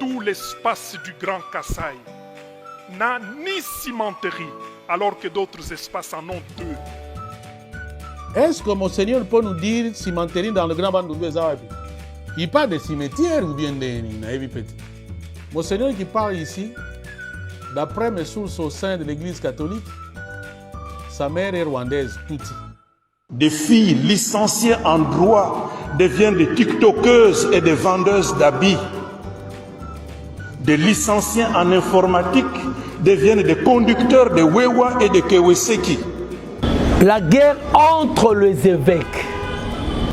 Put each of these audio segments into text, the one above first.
tout l'espace du Grand Kasaï n'a ni cimenterie, alors que d'autres espaces en ont deux. Est-ce que Monseigneur peut nous dire cimenterie dans le Grand Bandundu Zawabi? Il parle de cimetière ou bien de Naïvi Petit? Monseigneur qui parle ici, d'après mes sources au sein de l'Église catholique, sa mère est rwandaise, Tuti. Des filles licenciées en droit deviennent des tiktokeuses et des vendeuses d'habits. Des licenciés en informatique deviennent des conducteurs de Wewa et de Keweseki. La guerre entre les évêques.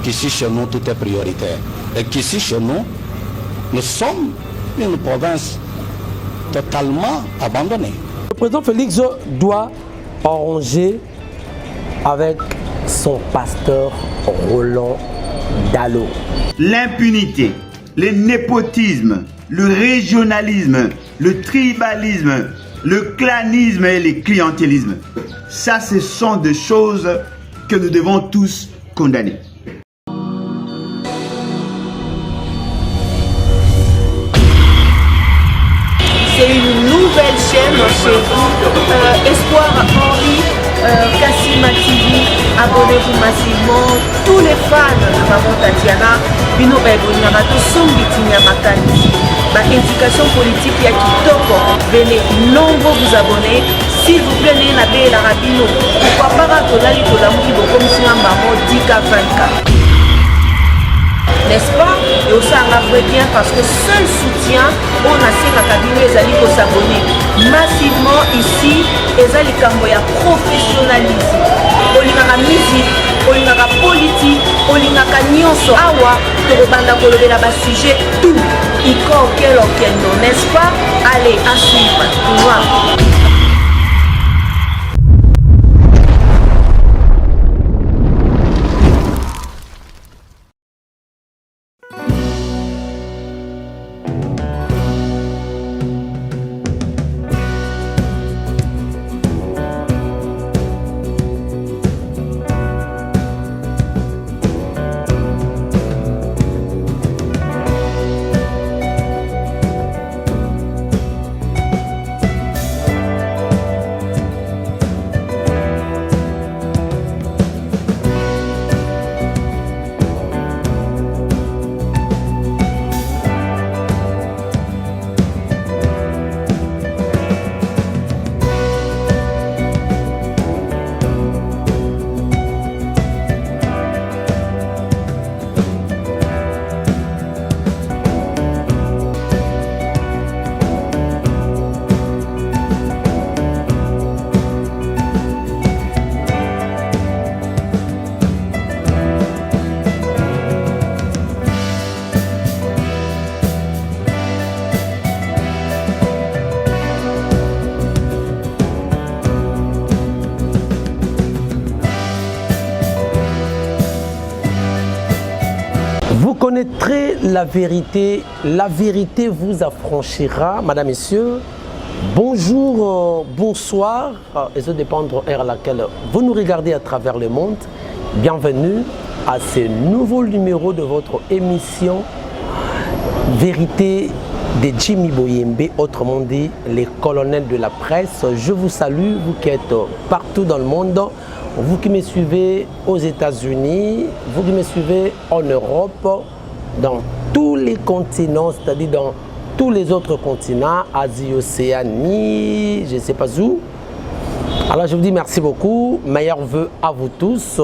Qu'ici chez nous tout est prioritaire. Et qu'ici chez nous, nous sommes une province totalement abandonnée. Le président Félix doit arranger avec son pasteur Roland Dalo. L'impunité, le népotisme, le régionalisme, le tribalisme, le clanisme et le clientélisme. Ça, ce sont des choses que nous devons tous condamner. C'est une nouvelle chaîne chez vous, Espoir Henri, Kassima TV. Abonnez-vous massivement. Tous les fans de Maman Tatiana, Bino Baibonyama, Tosombitinya Makani. Ma indication politique ya Kitoko, venez nombreux vous abonner. S'il vous plaît, n'ayez pas la rabino. Pourquoi pas Tolali Tolamouri comme si un maman 10K 20K. N'est-ce pas? Et aussi on a fait bien parce que seul soutien, on a fait la cabine et les pour s'abonner massivement ici. Et les camboya professionnalisme. On y a la musique, on y a la politique, on y a la nyonso awa, torobanda kolobe la bas sujet, tout. Iko quel non, n'est-ce pas? Allez, à suivre. Voilà. Vous connaîtrez la vérité vous affranchira, madame, messieurs. Bonjour, bonsoir, et ça dépend de l'heure à laquelle vous nous regardez à travers le monde. Bienvenue à ce nouveau numéro de votre émission Vérité de Jimmy Boyembe, autrement dit les colonels de la presse. Je vous salue, vous qui êtes partout dans le monde. Vous qui me suivez aux États-Unis, vous qui me suivez en Europe, dans tous les continents, c'est-à-dire dans tous les autres continents, Asie, Océanie, je ne sais pas où. Alors je vous dis merci beaucoup, meilleurs vœux à vous tous.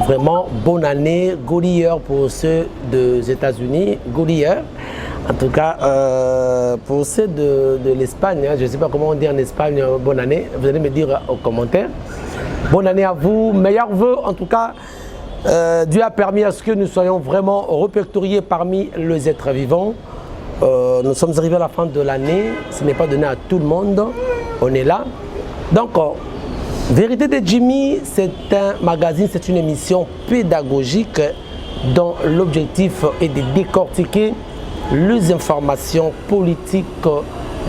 Vraiment bonne année, good year pour ceux des États-Unis, good year. En tout cas, pour ceux de l'Espagne, je ne sais pas comment on dit en Espagne, bonne année, vous allez me dire aux commentaires. Bonne année à vous, meilleurs vœux en tout cas. Dieu a permis à ce que nous soyons vraiment répertoriés parmi les êtres vivants. Nous sommes arrivés à la fin de l'année, ce n'est pas donné à tout le monde, on est là. Donc, Vérité de Jimmy, c'est un magazine, c'est une émission pédagogique dont l'objectif est de décortiquer les informations politiques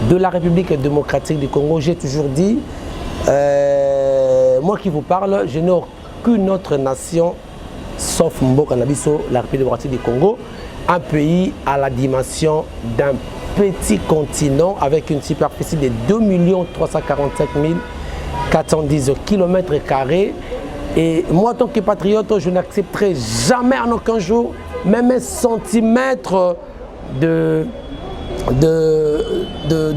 de la République démocratique du Congo. J'ai toujours dit, moi qui vous parle, je n'ai aucune autre nation sauf Mboka Nabiso, la République démocratique du Congo, un pays à la dimension d'un petit continent avec une superficie de 2 345 410 km². Et moi, en tant que patriote, je n'accepterai jamais en aucun jour, même un centimètre de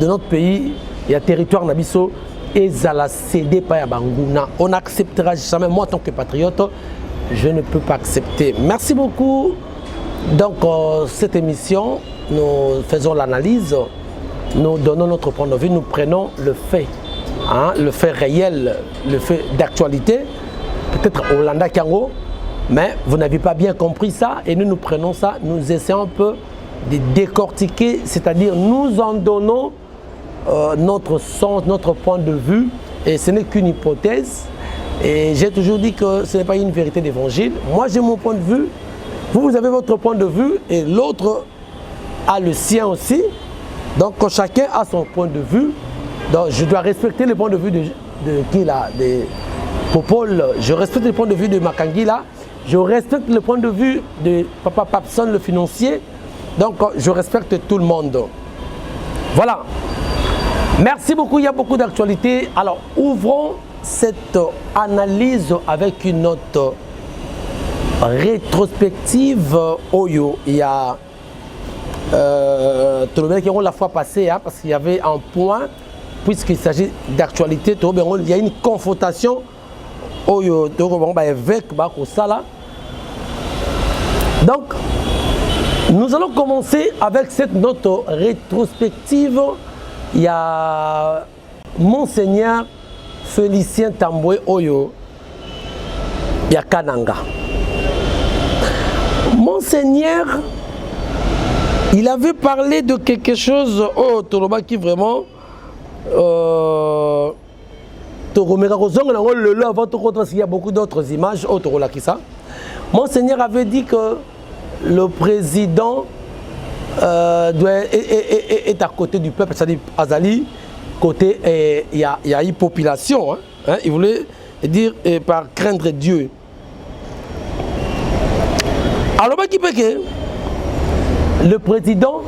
notre pays et à territoire Nabiso et Zala cédé par Banguna. On n'acceptera jamais. Moi, en tant que patriote, je ne peux pas accepter. Merci beaucoup. Donc, cette émission, nous faisons l'analyse, nous donnons notre point de vue, nous prenons le fait, hein, le fait réel, le fait d'actualité. Peut-être Hollanda Kango, mais vous n'avez pas bien compris ça et nous prenons ça, nous essayons un peu de décortiquer, c'est-à-dire nous en donnons notre sens, notre point de vue et ce n'est qu'une hypothèse et j'ai toujours dit que ce n'est pas une vérité d'évangile. Moi j'ai mon point de vue, vous avez votre point de vue et l'autre a le sien aussi, donc chacun a son point de vue, donc je dois respecter le point de vue de qui là, Popol, je respecte le point de vue de Makangila, je respecte le point de vue de Papa Papson, le financier, donc je respecte tout le monde. Voilà. Merci beaucoup, il y a beaucoup d'actualités. Alors, ouvrons cette analyse avec une note rétrospective. Oyo, il y a tout le monde qui ont la fois passée, hein, parce qu'il y avait un point, puisqu'il s'agit d'actualité, il y a une confrontation. Oyo, avec Bakosala. Donc, nous allons commencer avec cette note rétrospective. Il y a Monseigneur Félicien Tamboué Oyo, il y a Kananga. Monseigneur, il avait parlé de quelque chose, oh, Toroba qui vraiment. Il y a beaucoup d'autres images. Monseigneur avait dit que le président est à côté du peuple, c'est-à-dire Azali, côté il y a une population. Hein, il voulait dire par craindre Dieu. Alors, le président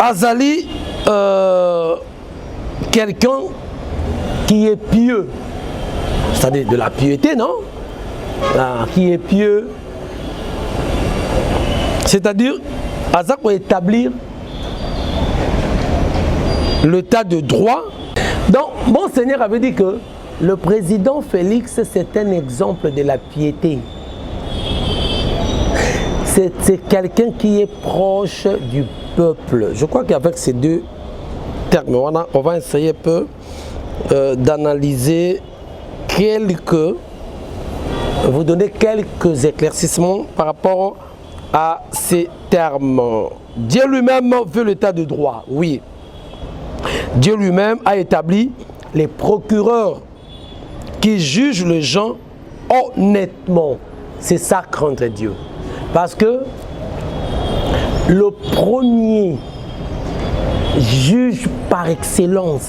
Azali, quelqu'un qui est pieux, c'est-à-dire de la piété, non? Qui est pieux, c'est-à-dire, Azak pour établir l'état de droit. Donc, Monseigneur avait dit que le président Félix, c'est un exemple de la piété. C'est quelqu'un qui est proche du peuple. Je crois qu'avec ces deux termes, on va essayer un peu d'analyser vous donner quelques éclaircissements par rapport à ces termes. Dieu lui-même veut l'état de droit, oui. Dieu lui-même a établi les procureurs qui jugent les gens honnêtement. C'est ça craindre Dieu. Parce que le premier juge par excellence,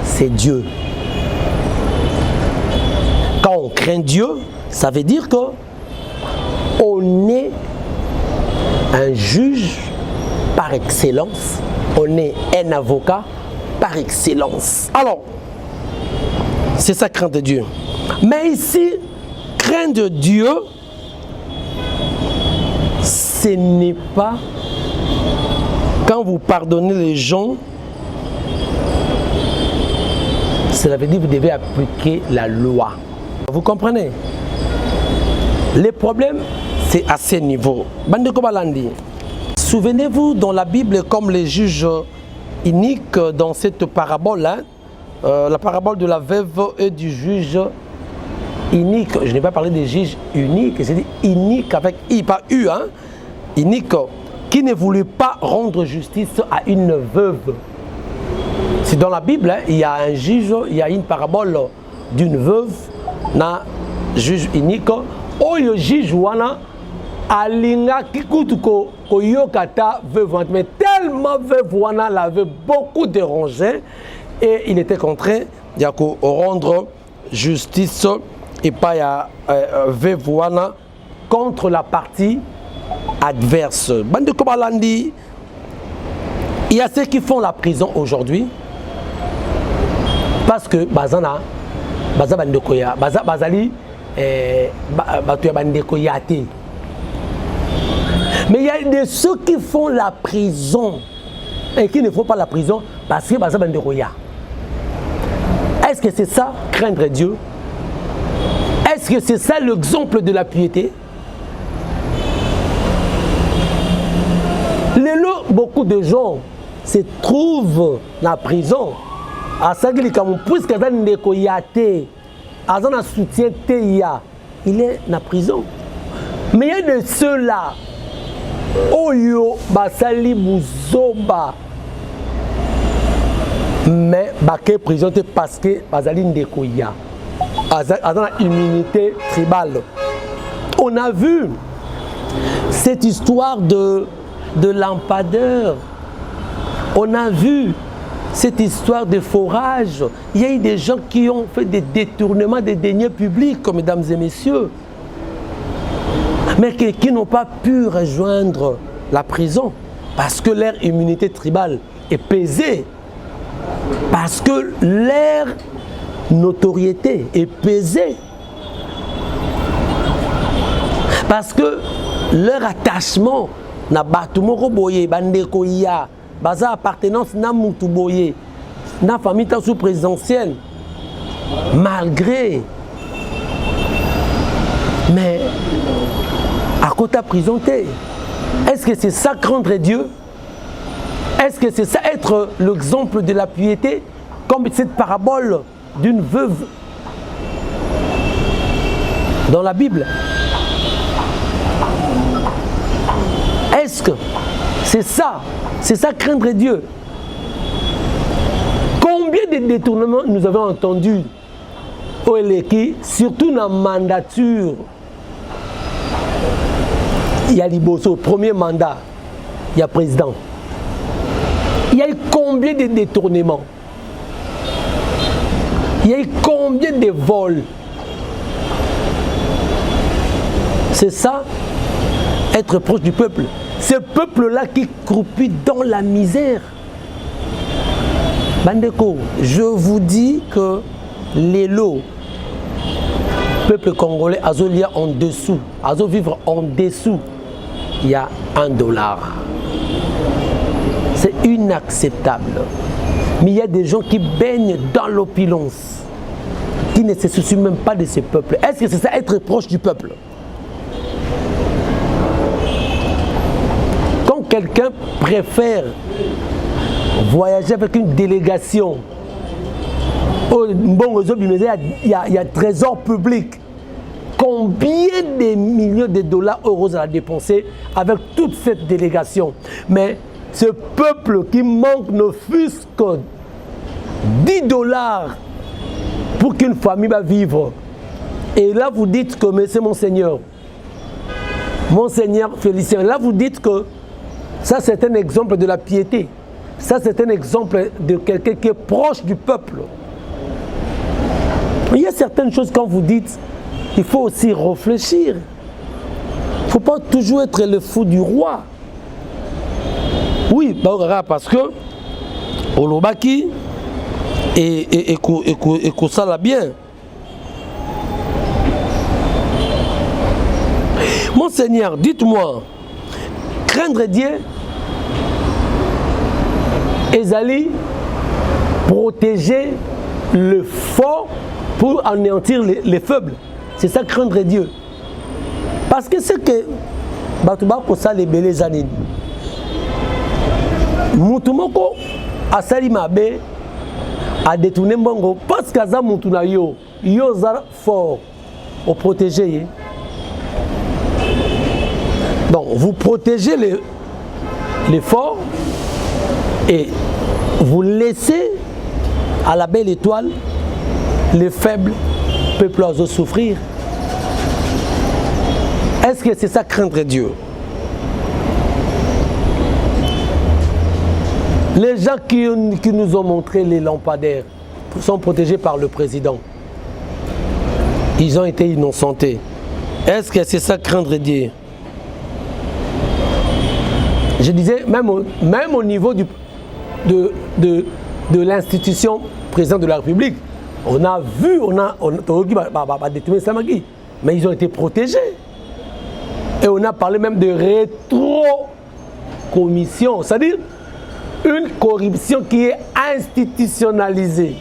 c'est Dieu. Quand on craint Dieu, ça veut dire que on est un juge par excellence, on est un avocat par excellence. Alors, c'est ça craindre Dieu. Mais ici, craindre Dieu, ce n'est pas quand vous pardonnez les gens, cela veut dire que vous devez appliquer la loi. Vous comprenez? Les problèmes, c'est à ce niveau. Souvenez-vous, dans la Bible, comme les juges iniques, dans cette parabole, hein, la parabole de la veuve et du juge inique. Je n'ai pas parlé des juges uniques, c'est dit inique avec I, pas U, hein, inique, qui ne voulait pas rendre justice à une veuve. C'est dans la Bible, hein, il y a un juge, il y a une parabole d'une veuve, na juge unique, oh le juge wana alinga kikutuko koyokata veuve, mais tellement veuve wana l'avait beaucoup dérangé et il était contraint de rendre justice et pas à veuve wana contre la partie adverse. Bande Kobalandi, Il y a ceux qui font la prison aujourd'hui parce que bazana bandekoya bazali batuya bandekoya te. Mais il y a de ceux qui font la prison et qui ne font pas la prison parce que bazana bandekoya. Est-ce que c'est ça craindre Dieu? Est-ce que c'est ça l'exemple de la piété? Beaucoup de gens se trouvent dans la prison. Puisque il est dans la prison. Mais il y a de ceux-là, Oyo, Basali, Bouzoba, mais Baké prison parce que Basali Ndekoya, dans l'immunité tribale. On a vu cette histoire de lampadaire. On a vu cette histoire de forage. Il y a eu des gens qui ont fait des détournements des deniers publics, mesdames et messieurs, mais qui n'ont pas pu rejoindre la prison parce que leur immunité tribale est pesée, parce que leur notoriété est pesée, parce que leur attachement na batumoko boye bandeko ya baza appartenance na mutu boye na famille sous présidentielle malgré mais à côté de prison. Est-ce que c'est ça craindre Dieu? Est-ce que c'est ça être l'exemple de la piété comme cette parabole d'une veuve dans la Bible? Est-ce que c'est ça craindre Dieu? Combien de détournements nous avons entendus au Eleki, surtout dans la mandature? Il y a Liboso, premier mandat, il y a président. Il y a eu combien de détournements? Il y a eu combien de vols? C'est ça, être proche du peuple. Ce peuple-là qui croupit dans la misère. Bandeko, je vous dis que les lots, peuple congolais, azolia en dessous, azo vivre en dessous, il y a $1. C'est inacceptable. Mais il y a des gens qui baignent dans l'opulence, qui ne se soucient même pas de ce peuple. Est-ce que c'est ça, être proche du peuple? Quand quelqu'un préfère voyager avec une délégation, il y a trésor public. Combien de millions de dollars, euros à dépenser avec toute cette délégation? Mais ce peuple qui manque ne fût-ce que $10 pour qu'une famille va vivre. Et là vous dites que mais c'est Monseigneur Félicien, là vous dites que ça c'est un exemple de la piété. Ça c'est un exemple de quelqu'un qui est proche du peuple. Il y a certaines choses quand vous dites, il faut aussi réfléchir. Il ne faut pas toujours être le fou du roi. Oui, parce que Olobaki et ça l'a bien. Monseigneur, dites-moi, craindre Dieu, Ezali, protéger le fort pour anéantir les faibles. C'est ça craindre Dieu. Parce que c'est que Batouba ça les belés années. Moutoumoko a sali mabe a détourné mbongo parce que ça moutouna yo za fort au protéger. Donc vous protégez les forts et vous laissez à la belle étoile les faibles peuples à souffrir. Est-ce que c'est ça craindre Dieu? Les gens qui nous ont montré les lampadaires sont protégés par le président. Ils ont été innocentés. Est-ce que c'est ça craindre Dieu? Je disais, même au niveau de l'institution président de la République. On a vu, mais ils ont été protégés. Et on a parlé même de rétro-commission, c'est-à-dire une corruption qui est institutionnalisée.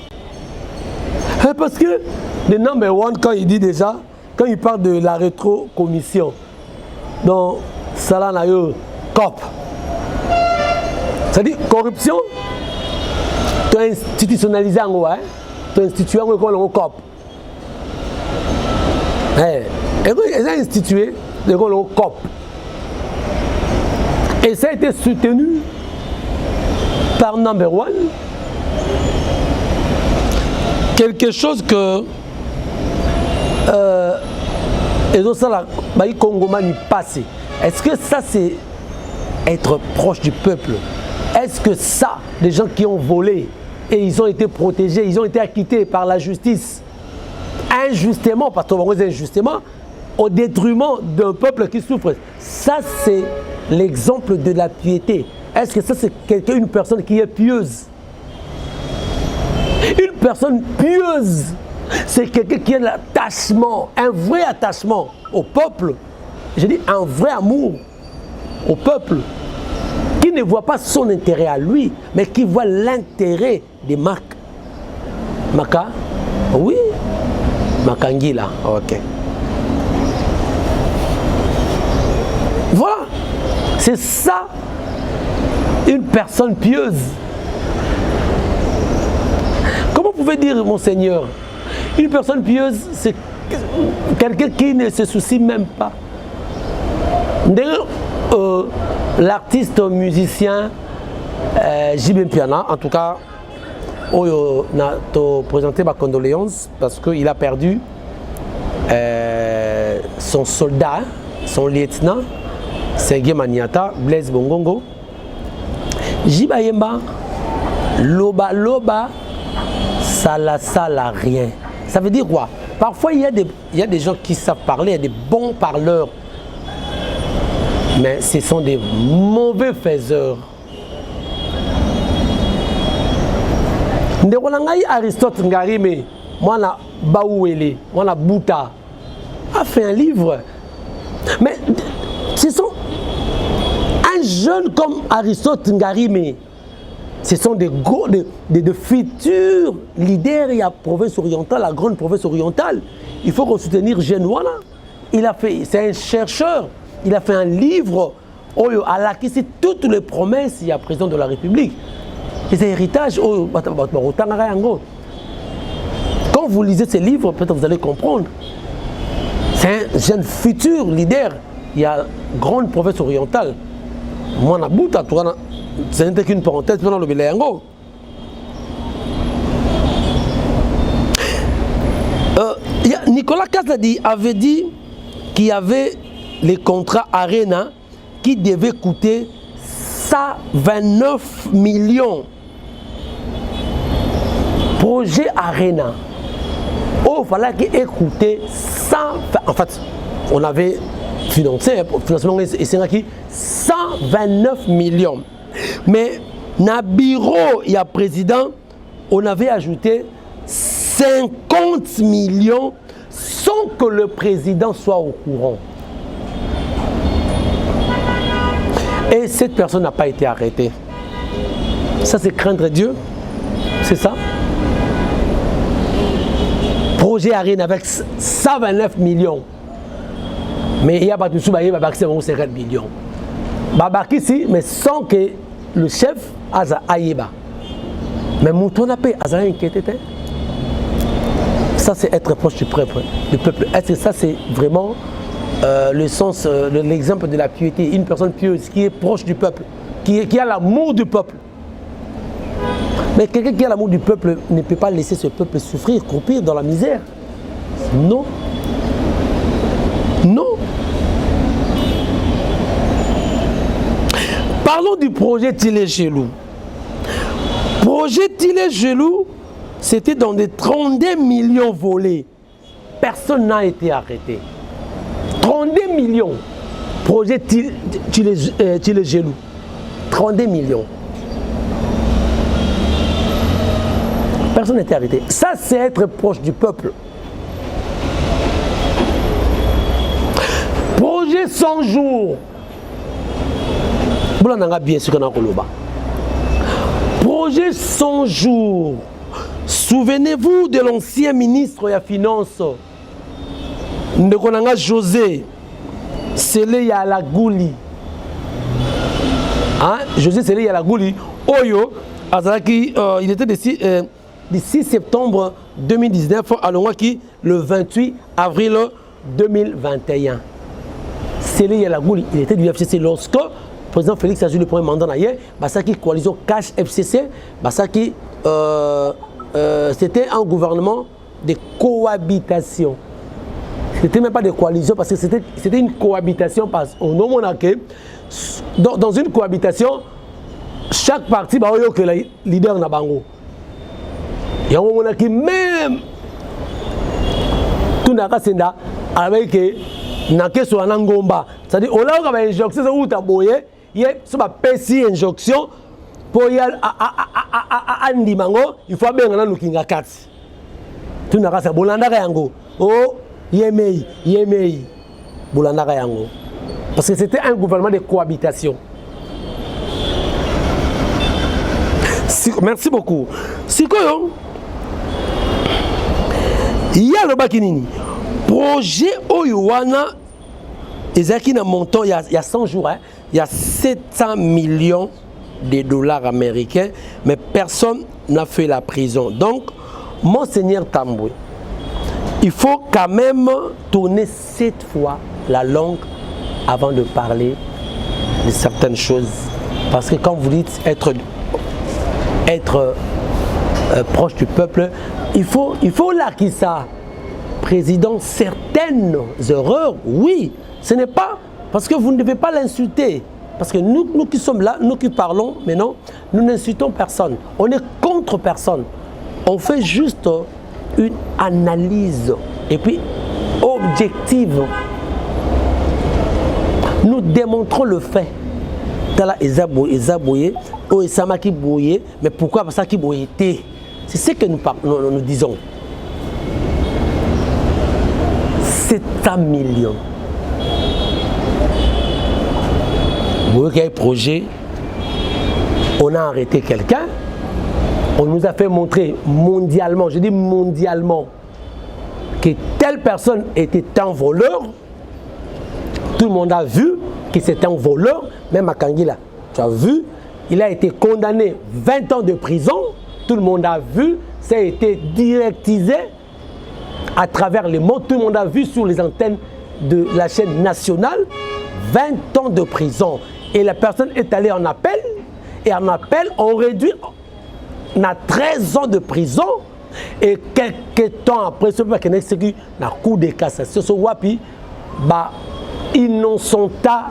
Parce que le number one, quand il dit déjà, quand il parle de la rétro-commission, donc ça là, COP. C'est-à-dire corruption, tu as institutionnalisé en haut, hein? Tu as institué en haut COP. Et ils ont institué le COP. Et ça a été soutenu par number one. Quelque chose que les autres Congomani passé. Est-ce que ça c'est être proche du peuple? Est-ce que ça, les gens qui ont volé et ils ont été protégés, ils ont été acquittés par la justice injustement, parce qu'on va dire injustement, au détriment d'un peuple qui souffre, ça c'est l'exemple de la piété. Est-ce que ça c'est une personne qui est pieuse? Une personne pieuse, c'est quelqu'un qui a l'attachement, un vrai attachement au peuple. Je dis un vrai amour au peuple, qui ne voit pas son intérêt à lui, mais qui voit l'intérêt des marques. Maka? Oui. Makangila. Ok. Voilà. C'est ça, une personne pieuse. Comment vous pouvez dire, mon Seigneur, une personne pieuse, c'est quelqu'un qui ne se soucie même pas. D'ailleurs, l'artiste musicien J.B. Piana, en tout cas, on a présenté ma condoléance parce qu'il a perdu son soldat, son lieutenant, Serge Maniata, Blaise Bongongo. J.B. Yemba, loba, sala rien. Ça veut dire quoi? Parfois, il y a des gens qui savent parler, il y a des bons parleurs. Mais ce sont des mauvais faiseurs. Ndekolangai Aristote Ngarime, moi na Baouele, moi na Bouta, a fait un livre. Mais ce sont un jeune comme Aristote Ngarime, ce sont des futurs leaders de la province orientale, la grande province orientale. Il faut soutenir Genoana. C'est un chercheur. Il a fait un livre à la qui c'est toutes les promesses il y a président de la République. Les héritages. Quand vous lisez ces livres, peut-être vous allez comprendre. C'est un jeune futur leader. Il y a une grande province orientale. Moi, ce n'était qu'une parenthèse pendant le Biléango. Nicolas Kazadi avait dit qu'il y avait les contrats Arena qui devaient coûter 129 millions. Projet Arena. Oh, il fallait qu'il ait coûté 100. En fait, on avait financé, financement et c'est qui 129 millions. Mais dans le bureau, il y a président, on avait ajouté 50 millions sans que le président soit au courant. Et cette personne n'a pas été arrêtée. Ça, c'est craindre Dieu. C'est ça. Projet Arena avec 129 millions. Mais il y a pas de sous, il y a 50 millions. Babaki ici, mais sans que le chef Aza Aïeba. Mais Mouton n'a pas inquiété. Ça, c'est être proche du peuple. Est-ce que ça, c'est vraiment le sens, l'exemple de la piété? Une personne pieuse qui est proche du peuple, qui a l'amour du peuple. Mais quelqu'un qui a l'amour du peuple ne peut pas laisser ce peuple souffrir, croupir dans la misère. Non. Non. Parlons du projet Tilé-Gelou. Projet Tilé-Gelou, c'était dans des 32 millions volés. Personne n'a été arrêté. 32 millions. Projet Tilé-Gelou. 32 millions. Personne n'était arrêté. Ça, c'est être proche du peuple. Projet 100 jours. Bien sûr qu'on a projet 100 jours. Souvenez-vous de l'ancien ministre des Finances, Ndekonanga José, Sele Yalagouli. Hein? José Sele Yalagouli, Oyo, il était du 6 septembre 2019 à Longwaki, le 28 avril 2021. Sele Yalagouli, il était du FCC lorsque le président Félix a eu le premier mandat d'ailleurs, Basaki coalition Cash FCC, Basaki c'était un gouvernement de cohabitation. C'était même pas de coalition parce que c'était une cohabitation parce qu'on a que dans une cohabitation, chaque parti va avoir le leader na bango. Et on a que même tout n'a pas avec naké sur un ngomba. C'est-à-dire on a une injonction où tu as boyé, il y a une injonction pour y aller à Ndimango, il faut bien que nous kinga kati. Tout n'a pas ça bolanda yango. Oh yemei bolanda yango. Parce que c'était un gouvernement de cohabitation. Merci beaucoup. Sikoyo, il y a le bakinini. Projet Oyuana, Ezaki na montant il y a 100 jours, hein, il y a 700 millions de dollars américains, mais personne n'a fait la prison. Donc, Monseigneur Tamboué, il faut quand même tourner 7 fois la langue avant de parler de certaines choses. Parce que quand vous dites être proche du peuple, il faut là qu'il ça. Président, certaines erreurs, oui, ce n'est pas parce que vous ne devez pas l'insulter. Parce que nous qui sommes là, nous qui parlons, mais non, nous n'insultons personne. On est contre personne. On fait juste une analyse et puis objective. Nous démontrons le fait. Tala Ezaboye, O Esamaki Boye, mais pourquoi parce qu'il Boye? C'est ce que nous disons. 700 millions. Vous voyez qu'il y a un projet, on a arrêté quelqu'un, on nous a fait montrer mondialement, je dis mondialement, que telle personne était un voleur. Tout le monde a vu que c'était un voleur, même à Kangila, tu as vu, il a été condamné 20 ans de prison, tout le monde a vu, ça a été directisé à travers les mots, tout le monde a vu sur les antennes de la chaîne nationale, 20 ans de prison. Et la personne est allée en appel, et en appel, on réduit à 13 ans de prison, et quelques temps après, ce qui est exécuté dans la cour de cassation, ce wapi, bah, innocenta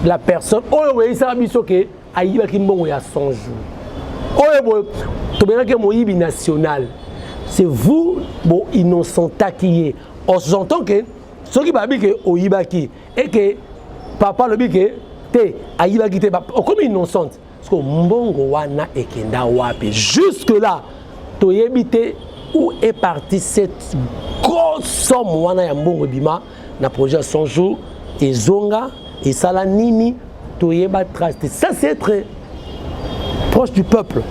la personne. Oh oui, ça a mis sur que aïba qui m'ont eu à 100 jours. Oh oui, tu verras que mon ibi national. C'est vous, bon, innocenta qui est. On s'entend que ceux qui babi que oibaki et que papa le bike te aibaki te comme innocente. Parce que mbongo wana ekenda wapi. Jusque là, to yebite où est partie cette grosse somme wana ya mbongo bima na projet 100 jours et zonga et salanini to yeba trace. Ça c'est être proche du peuple.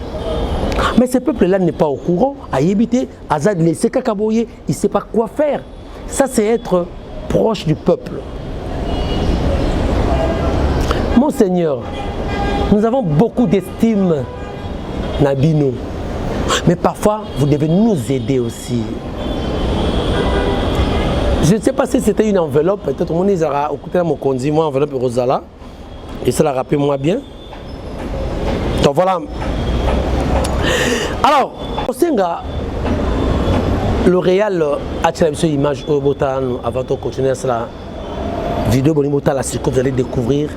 Mais ce peuple-là n'est pas au courant. À Yébité, Azad laissé Kakaboye, il ne sait pas quoi faire. Ça, c'est être proche du peuple. Monseigneur, nous avons beaucoup d'estime, Nabino. Mais parfois, vous devez nous aider aussi. Je ne sais pas si c'était une enveloppe. Peut-être mon Isara, écoutez mon conduit, moi, enveloppe Rosala. Et ça la rappelle moi bien. Donc voilà. Alors, le Réal a tiré une image au Botan avant de continuer la vidéo. Vous allez découvrir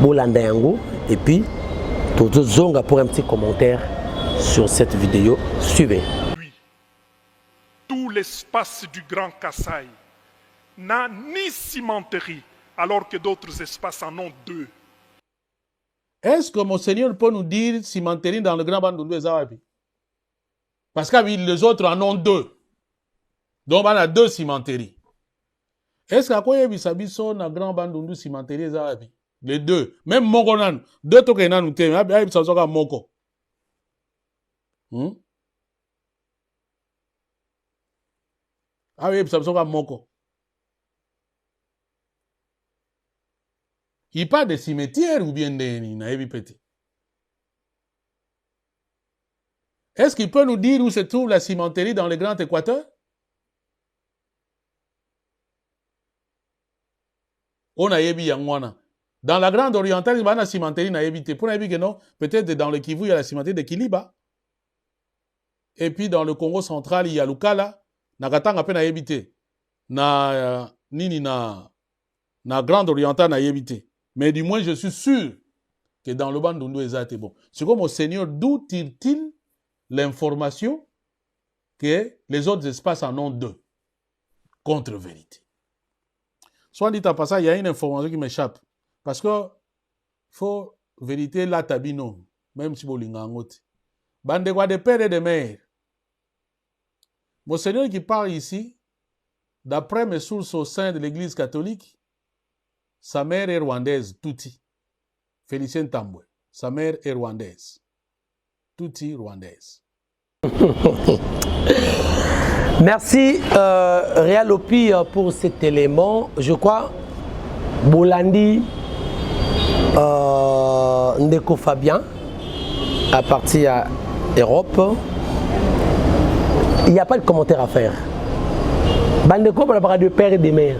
Bolandayango et puis Zonga pour un petit commentaire sur cette vidéo. Suivez. Oui, tout l'espace du Grand Kasaï n'a ni cimenterie alors que d'autres espaces en ont 2. Est-ce que Monseigneur peut nous dire cimenterie dans le Grand Bandundu Zawabi? Parce que les autres en ont 2. Donc, on a 2 cimenteries. Est-ce qu'il y a un grand bandundu cimenterie? Les 2. Même Mokonan. 2 token nan nous t'aime. Il y a Moko. Ah oui, ça me Moko. Il n'y a pas de cimetière ou bien de petit. Est-ce qu'il peut nous dire où se trouve la cimenterie dans le Grand Équateur? On a yebi yangwana. Dans la Grande Orientale, il y a une cimenterie na yebité. Pour que non, peut-être dans le Kivu, il y a la cimenterie de Kiliba. Et puis dans le Congo central, il y a Lukala. Nakatanga pe na yebité. Nini na Grande Orientale na yebité. Mais du moins, je suis sûr que dans le Bandundu, ça a été bon. C'est comme au Seigneur, d'où tire-t-il l'information que les autres espaces en ont 2? Contre-vérité. Soit dit en passant, il y a une information qui m'échappe. Parce que faut vérité la tabino, même si vous l'ingangotez. Bande de père et de mère. Mon Seigneur qui parle ici, d'après mes sources au sein de l'Église catholique, sa mère est rwandaise, Tuti. Félicien Tamboué. Sa mère est rwandaise. Tuti rwandaise. Merci Réal Opi pour cet élément. Je crois Bolandi Ndeko Fabien à partir d'Europe. Il n'y a pas de commentaire à faire. Bandeko parle de père et de mère.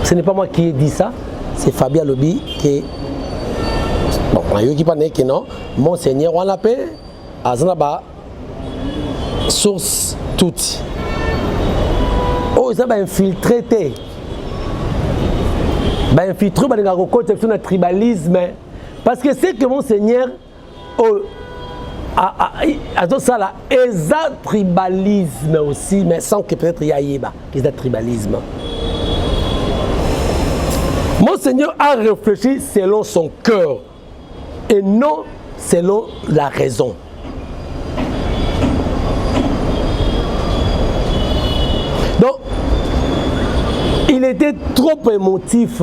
Ce n'est pas moi qui ai dit ça, c'est Fabien Lobi qui est. Bon, qui parle que non, Monseigneur, on l'appelle Azanaba source toute. Oh, ça va infiltrer. Va infiltrer dans le tribalisme. Parce que c'est que Monseigneur a ça là, un tribalisme aussi, mais sans que peut-être il y ait un tribalisme. Monseigneur a réfléchi selon son cœur et non selon la raison. Donc, il était trop émotif,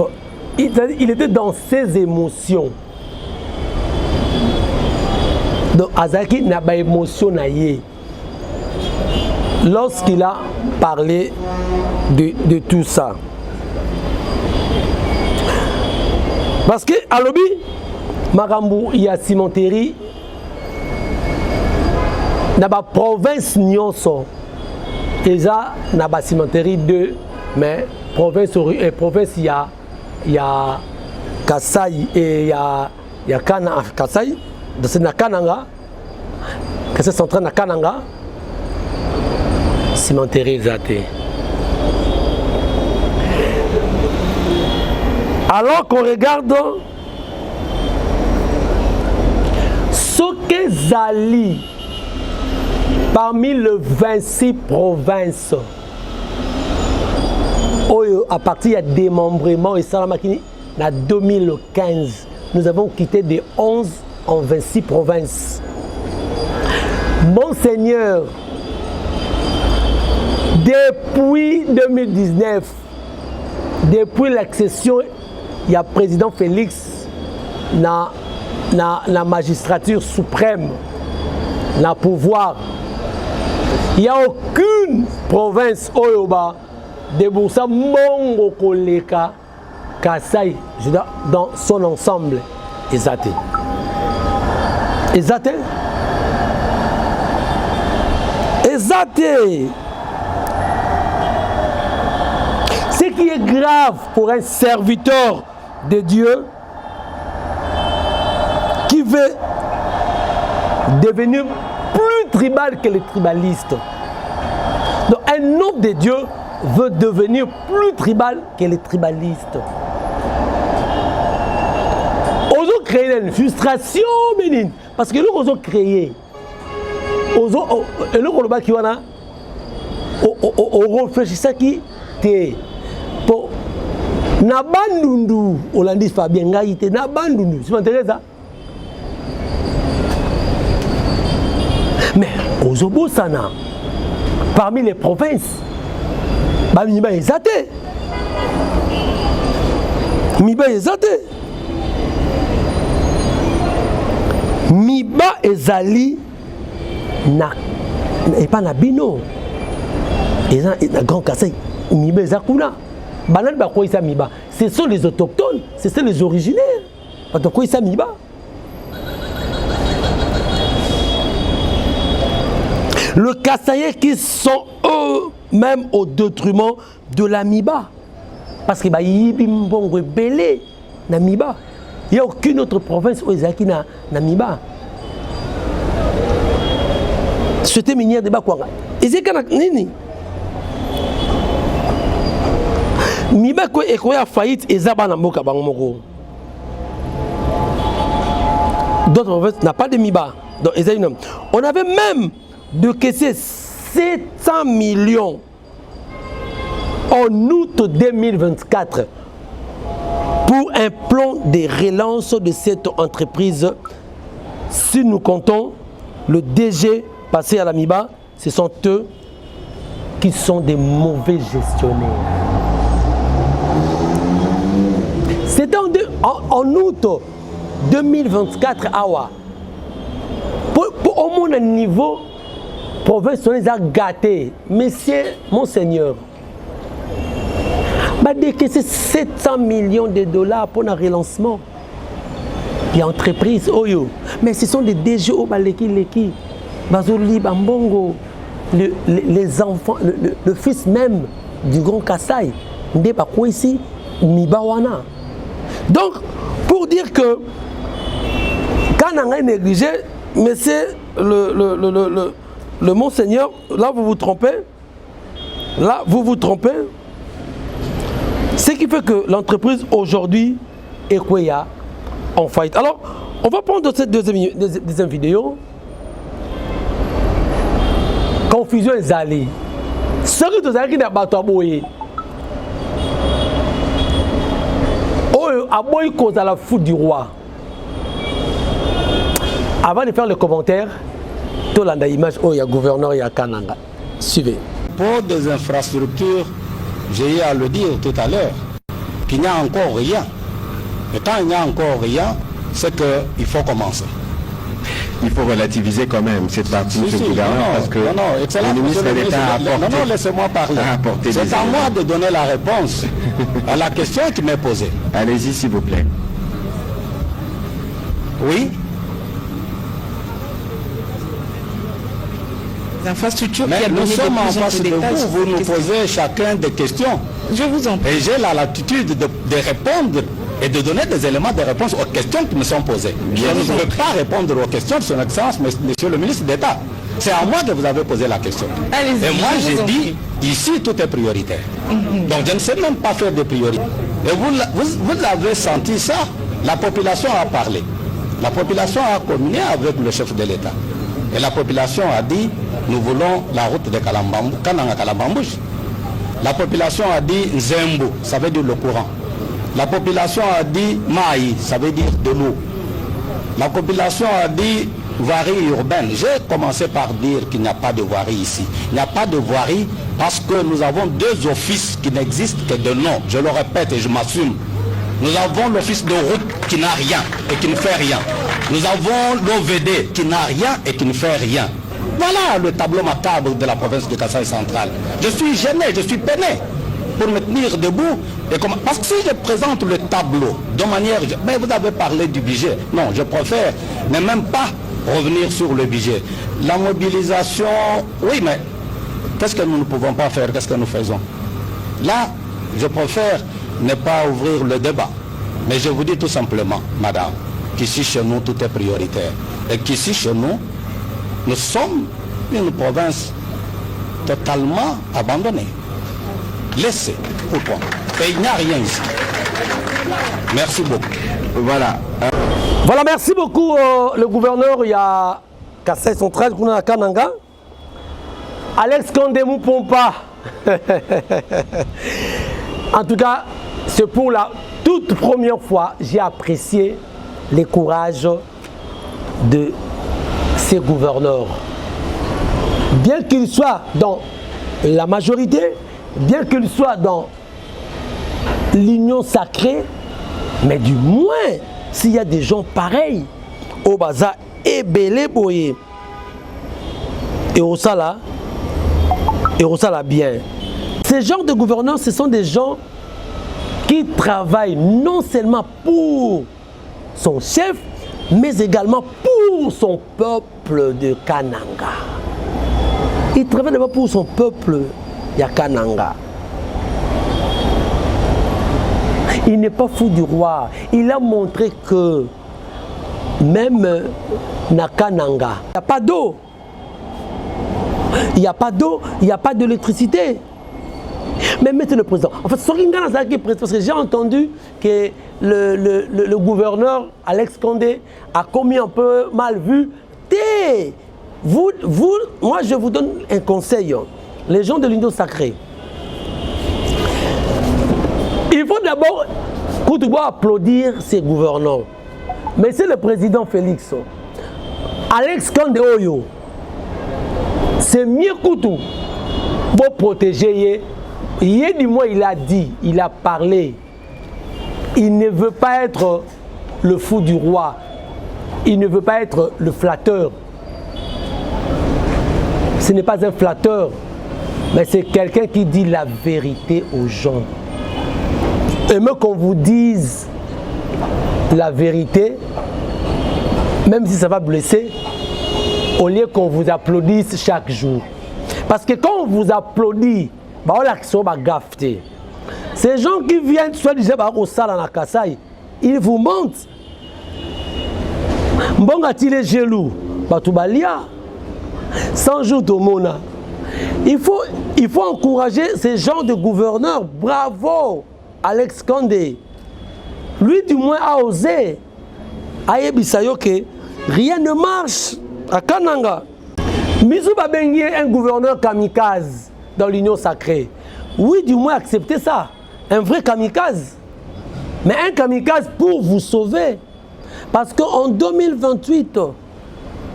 il était dans ses émotions. Donc, Azaki n'a pas émotion lorsqu'il a parlé de tout ça. Parce que à l'obi, Marambu, il y a cimenterie, dans la province Nyonso, déjà dans la cimenterie 2, mais province il y a Kasai et il y a Kana, Kasai, c'est na Kananga, Kasai central na Kananga, cimenterie Zate. Alors qu'on regarde ce que Zali, parmi les 26 provinces, à partir du démembrement et Salamakini, en 2015, nous avons quitté de 11 en 26 provinces. Monseigneur, depuis 2019, depuis l'accession, il y a président Félix dans la magistrature suprême, dans le pouvoir. Il n'y a aucune province Oyoba de Boussa Mongo Koleka Kasai dans son ensemble. Exacté. Exacté. Exacté. Ce qui est grave pour un serviteur de Dieu qui veut devenir plus tribal que les tribalistes. Donc un homme de Dieu veut devenir plus tribal que les tribalistes. Osons créer une frustration, bénigne, parce que nous osons créer. Osons, on réfléchit ça qui est. Na bandundu Olandi Fabien ngaite na bandundu, c'est m'intéresse ça. Mais Zobosana, parmi les provinces, Miba Ezate. Miba Ezate. Miba Ezali et pas na bino. Et na Grand Kassai, Miba Ezakuna. Banan ba quoi ça Miba? Ce sont les autochtones, ce sont les originaires. Pas quoi ça Miba? Le Kassaïen qui sont eux-mêmes au détriment de la Miba. Parce que ils sont rebellés na Miba. Il n'y a aucune autre province où ils sont na Miba. C'était minière de Bakwanga. Ils sont nini? Miba est quoi faillite et Zabana Moka Bangmoko. D'autres provinces n'ont pas de Miba. Donc, on avait même de caisser 700 millions en août 2024 pour un plan de relance de cette entreprise. Si nous comptons le DG passé à la MIBA, ce sont eux qui sont des mauvais gestionnaires. C'était en août 2024 Awa. Pour au moins un niveau province les a gâtés. Monsieur, monseigneur, bah décaisser 700 millions de dollars pour un relancement. Il y a entreprise, Oyo. Mais ce sont des DG au Baleki, Bazoli, Bambongo, les enfants, le fils même du Grand Kassai, Ndeba ici, Mibawana. Donc, pour dire que quand on a négligé, mais c'est le monseigneur, là vous vous trompez, là vous vous trompez. Ce qui fait que l'entreprise aujourd'hui est quoi en faillite. Alors, on va prendre cette deuxième vidéo. Confusion est allée. Ce que vous avez dit, c'est à cause de la foudre du roi. Avant de faire le commentaire, tout l'image où il y a gouverneur, il y a Kananga. Suivez. Pour des infrastructures, j'ai eu à le dire tout à l'heure, qu'il n'y a encore rien. Et quand il n'y a encore rien, c'est qu'il faut commencer. Il faut relativiser quand même cette partie de ce gouvernement parce que le ministre de l'État a apporté. Non, laissez-moi parler. C'est à moi de donner la réponse à la question qui m'est posée. Allez-y, s'il vous plaît. Oui. Infrastructures mais nous sommes en face de vous, vous nous posez chacun des questions. Je vous en prie. Et j'ai la latitude de répondre et de donner des éléments de réponse aux questions qui me sont posées. Je ne peux pas répondre aux questions de son excellence, monsieur le ministre d'État. C'est à moi que vous avez posé la question. Et moi j'ai dit, ici tout est prioritaire. Donc je ne sais même pas faire de priorité. Et vous avez senti ça, la population a parlé. La population a communié avec le chef de l'État. Et la population a dit, nous voulons la route de Kananga Kalambambouche. La population a dit Zembo, ça veut dire le courant. La population a dit Maï, ça veut dire de l'eau. La population a dit voirie urbaine. J'ai commencé par dire qu'il n'y a pas de voirie ici. Il n'y a pas de voirie parce que nous avons deux offices qui n'existent que de nom. Je le répète et je m'assume. Nous avons l'office de route qui n'a rien et qui ne fait rien. Nous avons l'OVD qui n'a rien et qui ne fait rien. Voilà le tableau macabre de la province de Kassai central. Je suis gêné, je suis peiné pour me tenir debout. Parce que si je présente le tableau de manière... Mais vous avez parlé du budget. Non, je préfère ne même pas revenir sur le budget. La mobilisation... Oui, mais qu'est-ce que nous ne pouvons pas faire? Qu'est-ce que nous faisons? Là, je préfère ne pas ouvrir le débat. Mais je vous dis tout simplement, madame, qu'ici chez nous, tout est prioritaire. Et qu'ici chez nous, nous sommes une province totalement abandonnée. Laissez. Pourquoi? Et il n'y a rien ici. Merci beaucoup. Voilà. Voilà, merci beaucoup le gouverneur. Il y a Kassai central, Kananga. Alex Kandemou Pompa. En tout cas, c'est pour la toute première fois, j'ai apprécié le courage de ces gouverneurs. bien qu'il soit dans la majorité, bien qu'il soit dans l'union sacrée, mais du moins, s'il y a des gens pareils, au baza et belé boye, et au sala bien. Ces genres de gouvernants, ce sont des gens qui travaillent non seulement pour son chef, mais également pour son peuple de Kananga. Il travaille d'abord pour son peuple de Kananga. Il n'est pas fou du roi. Il a montré que même na Kananga, il n'y a pas d'eau. Il n'y a pas d'eau, il n'y a pas d'électricité. Mais mettez le président. En fait, parce que j'ai entendu que le gouverneur Alex Condé a commis un peu mal vu. Moi, je vous donne un conseil. Les gens de l'Union sacrée. Il faut d'abord applaudir ces gouvernants. Mais c'est le président Félix. Alex Condé Oyo. C'est mieux que tout pour protéger. Hier du mois, il a dit, il a parlé. Il ne veut pas être le fou du roi. Il ne veut pas être le flatteur. Ce n'est pas un flatteur, mais c'est quelqu'un qui dit la vérité aux gens. Et même qu'on vous dise la vérité, même si ça va blesser, au lieu qu'on vous applaudisse chaque jour. Parce que quand on vous applaudit, ces gens qui viennent soit disant au sala na Kasai, ils vous mentent. Mbonga tile gelou, batubalia, 100 jours de mona. Il faut encourager ces gens de gouverneurs. Bravo, Alex Condé. Lui du moins a osé. Ayebisayo que rien ne marche à Kananga. Mizou Babengi est un gouverneur kamikaze dans l'union sacrée. Oui, du moins acceptez ça. Un vrai kamikaze. Mais un kamikaze pour vous sauver. Parce qu'en 2028,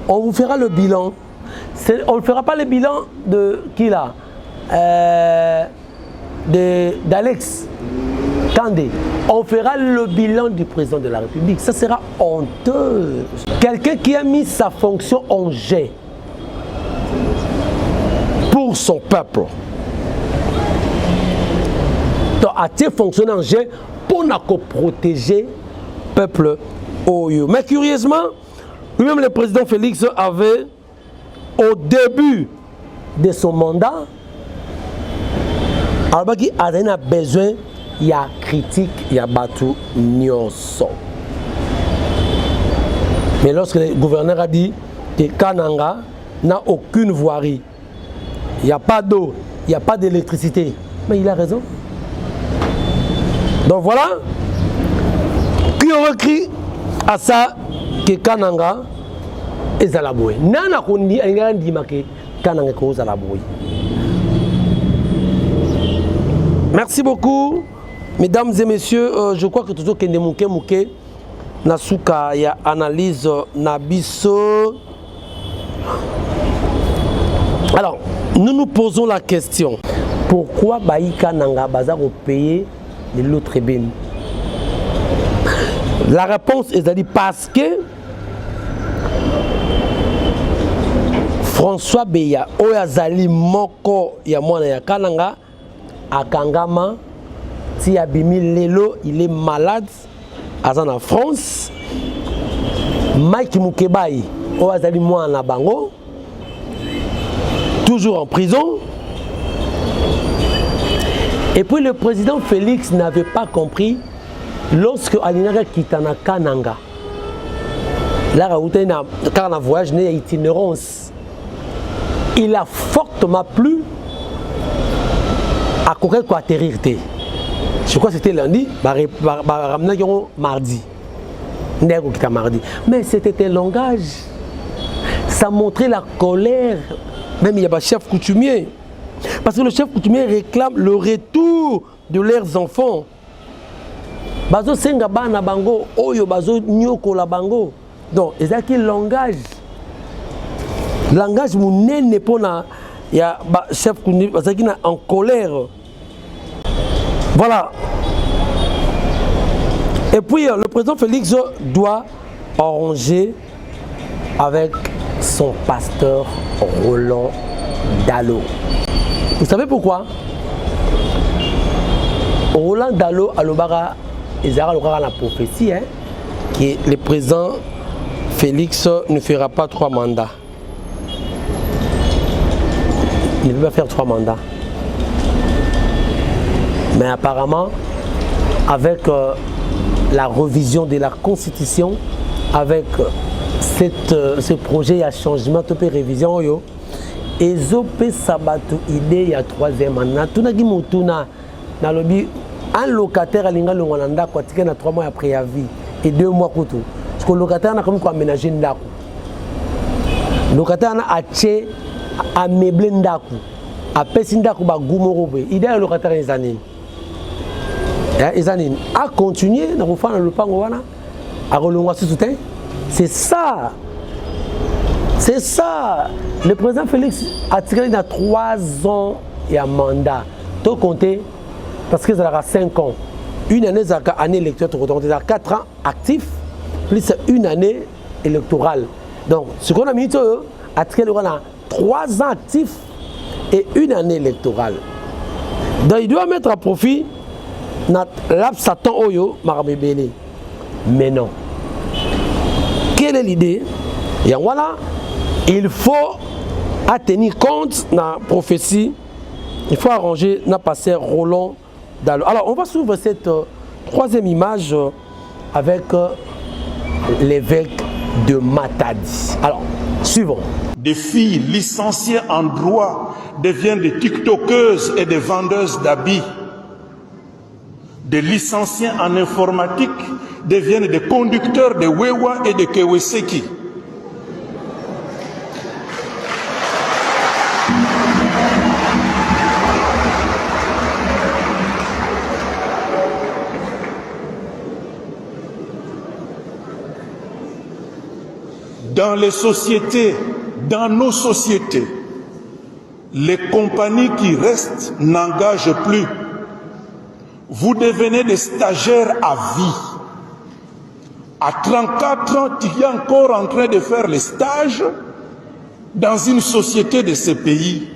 on vous fera le bilan. On ne fera pas le bilan de qui là d'Alex Condé. On fera le bilan du président de la République. Ça sera honteux. Quelqu'un qui a mis sa fonction en jet pour son peuple. Donc, a-t-il fonctionné en jet pour protéger le peuple Oyo. Mais curieusement, lui-même le président Félix avait, au début de son mandat, alors qu'il a besoin, il y a critique, il y a battu nyonso. Mais lorsque le gouverneur a dit que Kananga n'a aucune voirie, il n'y a pas d'eau, il n'y a pas d'électricité, mais il a raison. Donc voilà, qui aurait écrit à ça que Kananga est Zalaboué. Nana Kondi a dit que Kananga est Zalaboué. Merci beaucoup, mesdames et messieurs. Je crois que toujours que Mouké Nasuka y a analyse Nabiso. Alors, nous nous posons la question. Pourquoi Baïka Nanga Bazar au pays de l'autre bien? La réponse est d'aller parce que François Beya Oyazali Moko Yamwana Yakananga Akangama si Abimi Lelo il est malade en France. Mike Mukebai Oyazali Mwana Bango toujours en prison. Et puis le président Félix n'avait pas compris lorsque Alinara Kitana Kananga. Là, quand on a voyagé, il y a itinérance. Il a fortement plu à courir pour atterrir. Je crois que c'était lundi, mardi. Mais c'était un langage. Ça montrait la colère. Même il y a un chef coutumier. Parce que le chef coutumier réclame le retour de leurs enfants. Bazo senga bana bango, oyo bazo nyoko la bango. Donc, ils ont un langage. Langage n'est pas na il y a chef Koundi parce qu'il est en colère. Voilà. Et puis le président Félix doit arranger avec son pasteur Roland Dalo. Vous savez pourquoi? Roland Dalo Alobara Ezara la prophétie hein, que le président Félix ne fera pas 3 mandats. Il ne peut pas faire 3 mandats. Mais apparemment, avec la révision de la Constitution, avec ce projet à changement, de révision, et Zopé Sabato, idée, il y a 3e mandat. Tout le lobby, un locataire à l'Ingalongolanda, qui a 3 mois après préavis et 2 mois pour tout. Parce que le locataire a comme quoi aménager Ndaku. Le locataire a acheté à meubler Ndaku. A pesi Ndaku ba Goumorobe. Idée le locataire Ezanine. Ezanine a continué dans le fan le pangoana à relongwa soutien. C'est ça. C'est ça. Le président Félix a tiré dans 3 ans et un mandat. Tout compté parce que ça a 5 ans. Une année, ça a année électorale, tu as 4 ans actifs, plus une année électorale. Donc, ce qu'on a mis, c'est qu'il y a 3 ans actifs et une année électorale. Donc, il doit mettre à profit l'absatan Oyo Marabébélé. Mais non. Quelle est l'idée? Et voilà, il faut tenir compte de la prophétie. Il faut arranger notre pasteur Roland Dalo. Alors, on va suivre cette 3e image avec l'évêque de Matadi. Alors, suivons. Des filles licenciées en droit deviennent des tiktokeuses et des vendeuses d'habits. Des licenciés en informatique deviennent des conducteurs de Wewa et de Keweseki. Dans les sociétés, dans nos sociétés, les compagnies qui restent n'engagent plus. Vous devenez des stagiaires à vie. À 34 ans, tu es encore en train de faire les stages dans une société de ce pays.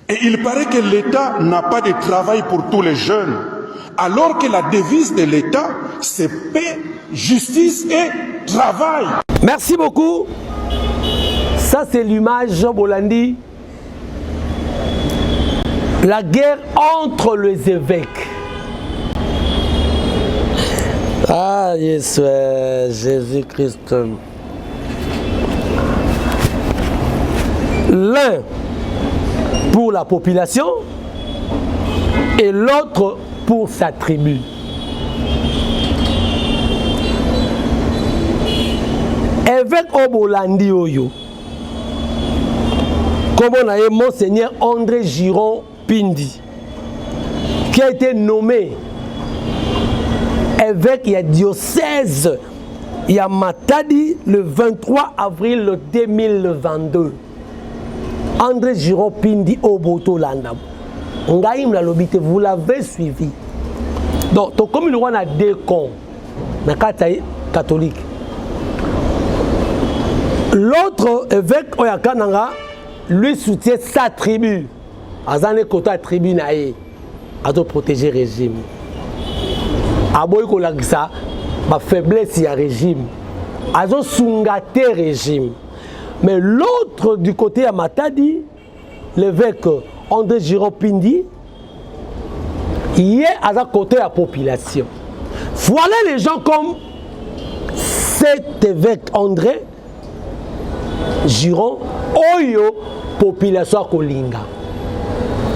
Et il paraît que l'État n'a pas de travail pour tous les jeunes, alors que la devise de l'État, c'est paix, justice et travail. Merci beaucoup. Ça, c'est l'image Jean Bolandi. La guerre entre les évêques. Ah, yes, Jésus-Christ. L'un pour la population et l'autre pour sa tribu. Évêque Obolandi Oyo, comme on a eu Monseigneur André Giron Pindi, qui a été nommé évêque il y a diocèse, il y a Matadi le 23 avril 2022. André Giron Pindi Oboto Landam. Vous l'avez suivi. Donc, comme il y a 2 cons, catholique. L'autre évêque Oyakananga lui soutient sa tribu. Azane kota tribu nae a de protéger le régime. Aboy kolagisa ba faiblesse ya régime. Azo sungate régime. Mais l'autre du côté à Matadi, l'évêque André Giron Pindi, il est à la côté de la population. Voilà les gens comme cet évêque André Giron Oyo population Kolinga.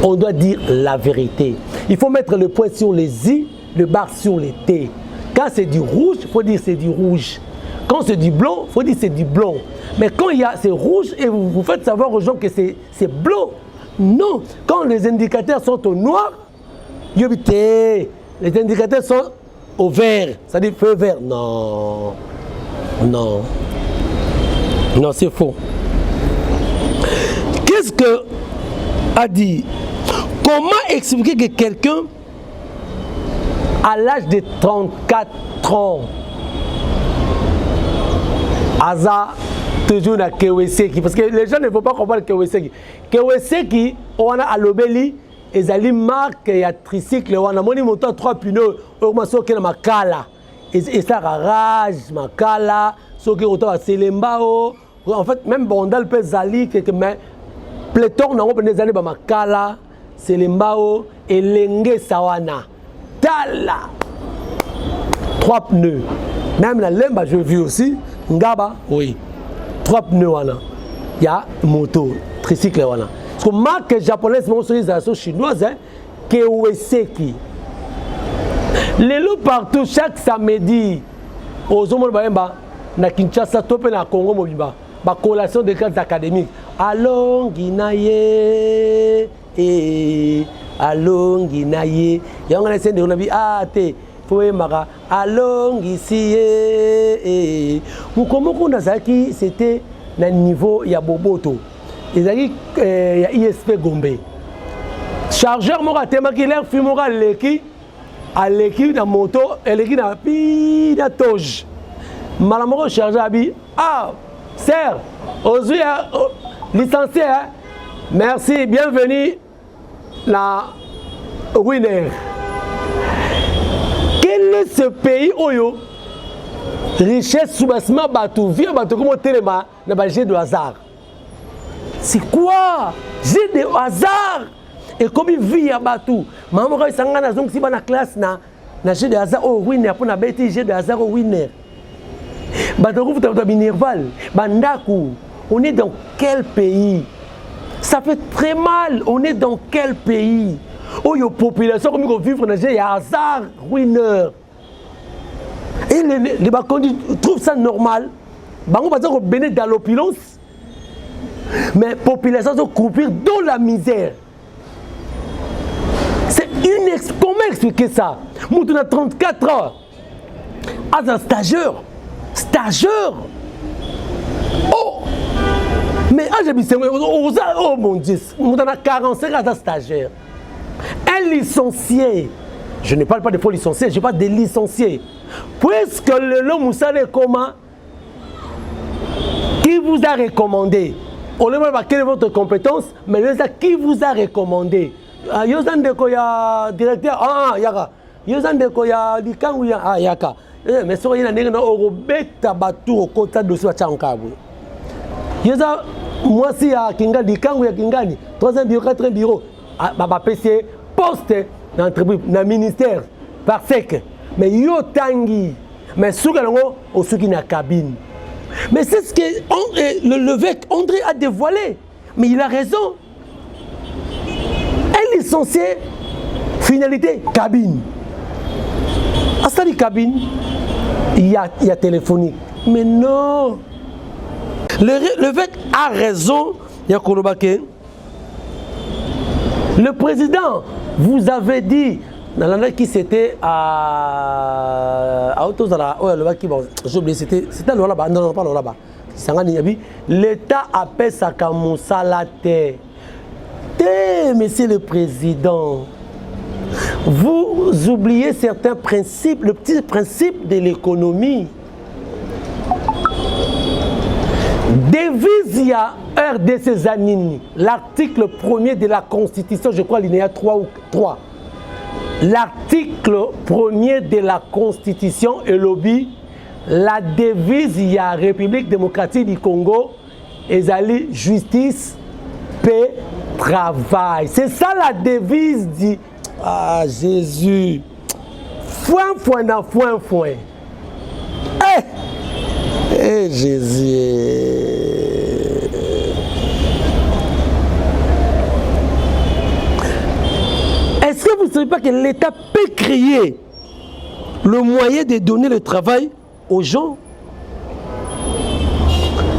On doit dire la vérité. Il faut mettre le point sur les i, le bar sur les t. Quand c'est du rouge, il faut dire c'est du rouge. Quand c'est du blanc, il faut dire c'est du blanc. Mais quand c'est rouge et vous faites savoir aux gens que c'est blanc. Non. Quand les indicateurs sont au noir, les indicateurs sont au vert. Ça dit feu vert. Non. Non. Non, c'est faux. Qu'est-ce que a dit? Comment expliquer que quelqu'un, à l'âge de 34 ans, Aza, toujours na Keweseki, parce que les gens ne vont pas comprendre Keweseki. Keweseki, on a à l'obéli, et ali marque il y a tricycle, on a moni moto 3 pneus, on a soki na makala, et ça rage makala, soki auto à Selembao, en fait même Bondal peut zali que mais pléthore na on des années ba makala, Selembao et Lenge Sawana. Tala 3 pneus. Même la lemba je vu aussi, Ngaba, oui. 3 pneus wana. Il y a moto, tricycle wana. Parce que marque japonaise, mais aussi les assos chinoises, Keweseki. Les loups partout, chaque samedi, aux hommes na Kinshasa, topé na Congo Mobimba, ma collation de cadres académiques. Allons Guinaye, allons Guinaye. Il y a un essai de Ronabi, Mara, allons ici. Mukomoko Nazaki, c'était le niveau Yaboboto. Ils ont dit il y a ISP Gombe. Chargeur mora temaki l'air fumora leki à leki na moto et leki na pi na toge. Malamoro chargeur abi sir aujourd'hui licencié merci bienvenue la winner. Quel est ce pays oyo richesse soubassement bateau vieux bateau comme téléma na ba jeu de hasard. C'est quoi? J'ai de hasard. Et comme il vit à Batou, maman quand il s'en va dans si la classe na jeu de hasard au winner pour na bêtise jeu de hasard au winner. Batou vous t'as minerval, bandaku. On est dans quel pays? Ça fait très mal. On est dans quel pays? Oh yo population comme ils vivent dans jeu de hasard winner. Et les bacondis trouvent ça normal. Bango pas qu'on bénit dans l'opulence. Mais la population se croupir dans la misère. C'est comment expliquer ça? Moi, tu as 34 ans. Un stagiaire. Stagiaire. Oh! Mais j'ai dit, oh mon Dieu, moi, tu as 45 ans, un stagiaire. Un licencié. Je ne parle pas de faux licenciés, je parle de licenciés. Puisque l'homme, vous savez comment? Qui vous a recommandé? On ne sait pas quelle est votre compétence, mais qui vous a recommandé? Yozandeko ya directeur, yaka. Yozandeko ya likangu ya yaka. Mais so yina ndenge na orobeta batu okota dosi ba chankabwe. Yoza moi si ya kinga likangu ya kingani, 3e bureau, 4e bureau, ba PC poste dans entreprise, dans ministère par sec. Mais yo tangi, mais souka longo osuki na cabine. Mais c'est ce que l'évêque André a dévoilé. Mais il a raison. Un licencié, finalité, cabine. À ça, cabine, il y a téléphonique. Mais non. L'évêque a raison. Il y a Kolobake. Le président vous avait dit, dans l'année qui c'était à Autozala, j'ai oublié, c'était là-bas, non, pas là-bas. L'État appelle ça comme ça la terre. Monsieur le Président, vous oubliez certains principes, le petit principe de l'économie. Devise, il y a RDC Zanini, l'article 1er de la Constitution, je crois, l'alinéa 3 ou 3. L'article 1er de la Constitution et lobby, la devise, il y a République démocratique du Congo, ezali justice, paix, travail. C'est ça la devise dit. Ah Jésus. Foin, foin, foin, foin. Eh Jésus. Est-ce que vous ne savez pas que l'État peut créer le moyen de donner le travail aux gens?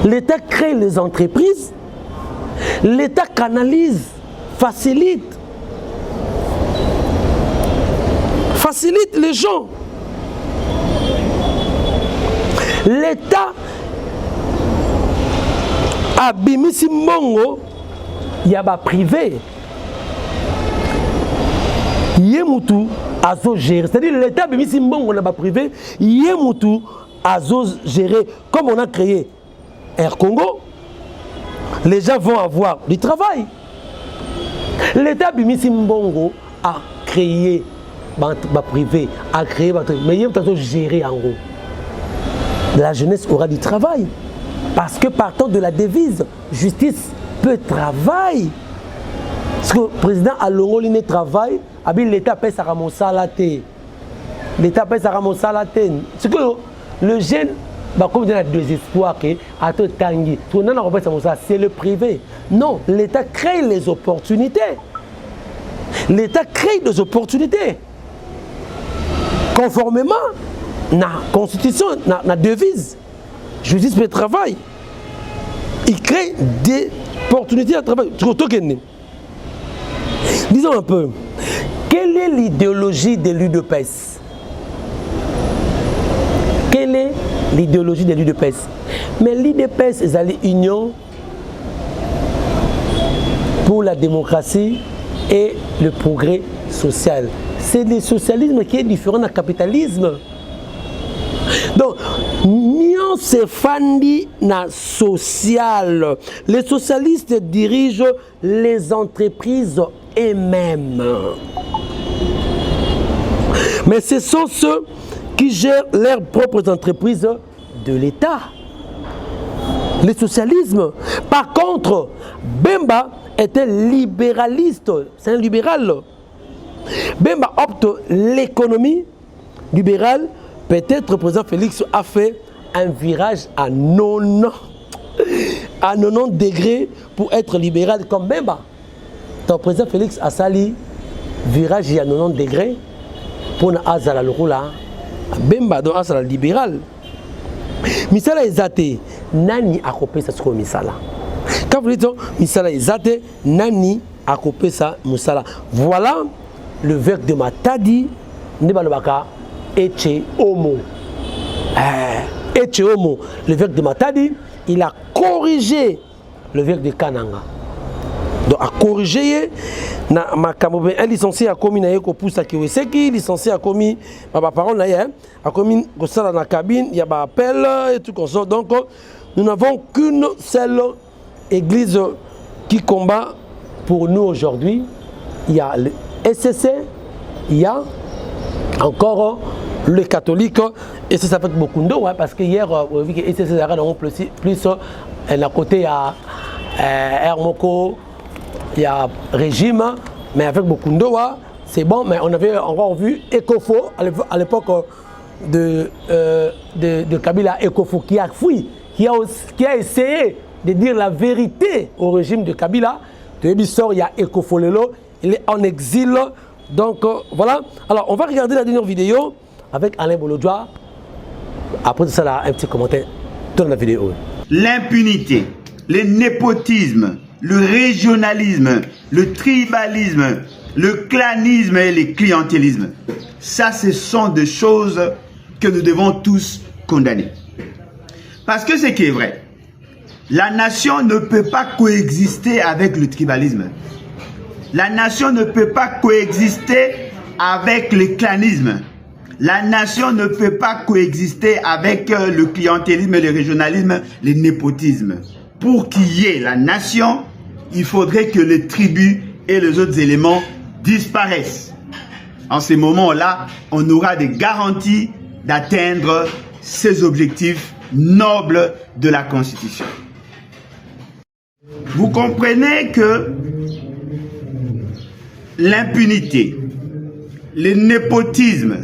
L'État crée les entreprises, l'État canalise, facilite les gens. L'État abimisi mbongo ya ba privé. Yemutu azo gérer, c'est-à-dire l'État abimisi mbongo na ba privé, yemutu azo gérer. Comme on a créé Air Congo, les gens vont avoir du travail. L'État abimisi mbongo a créé ba privé, a créé ba mais yemutu azo gérer en gros. La jeunesse aura du travail. Parce que partant de la devise, justice peut travailler. Parce que le président a l'ongoliné travail, l'État paie sa ramosalaté. L'État paie sa ramosalaté. C'est que le jeune, comme il y a deux espoirs, c'est le privé. Non, l'État crée les opportunités. L'État crée des opportunités. Conformément à la constitution, à la devise. Justice peut travail. Il crée des opportunités de travail. Disons un peu, quelle est l'idéologie de l'UDPS? Quelle est l'idéologie de l'UDPS? Mais l'UDPS est l'union pour la démocratie et le progrès social. C'est le socialisme qui est différent du capitalisme. Donc, Nion se fandi na social. Les socialistes dirigent les entreprises eux-mêmes. Mais ce sont ceux qui gèrent leurs propres entreprises de l'État. Le socialisme. Par contre, Bemba était libéraliste. C'est un libéral. Bemba opte l'économie libérale. Peut-être le président Félix a fait un virage à 90 degrés pour être libéral comme Bemba. Donc le président Félix a sali virage à 90 degrés pour Azala le roula. Bemba donc Azala libéral. Misala ezate nani a coupé ça sur Misala. Quand vous dites Misala ezate nani a coupé ça Misala. Voilà le verbe de Matadi Nebalobaka. Eche Homo. Eche Homo. Le verbe de Matadi, il a corrigé le verbe de Kananga. Donc, a corrigé. Un licencié a commis Naeko Poussa Kiweseki, licencié a commis ma parole, a commis Gossala dans la cabine, il y a un appel et tout comme ça. Donc, nous n'avons qu'une seule église qui combat pour nous aujourd'hui. Il y a le SCC, il y a encore les catholiques, et ça fait beaucoup de ouais, parce que hier, vu que SCC plus à côté, il y a Hermoko, il y a Régime, mais avec beaucoup de ouais, c'est bon, mais on avait encore vu Ecofo à l'époque de Kabila, Ecofo qui a fui, qui a essayé de dire la vérité au régime de Kabila. De Ebissor, il y a Ecofo Lelo, il est en exil. Donc voilà. Alors on va regarder la dernière vidéo avec Alain Bolodjoa. Après ça, là, un petit commentaire dans la vidéo. L'impunité, le népotisme, le régionalisme, le tribalisme, le clanisme et le clientélisme. Ça, ce sont des choses que nous devons tous condamner. Parce que ce qui est vrai, la nation ne peut pas coexister avec le tribalisme. La nation ne peut pas coexister avec le clanisme. La nation ne peut pas coexister avec le clientélisme, le régionalisme, le népotisme. Pour qu'il y ait la nation, il faudrait que les tribus et les autres éléments disparaissent. En ces moments-là, on aura des garanties d'atteindre ces objectifs nobles de la Constitution. Vous comprenez que l'impunité, le népotisme,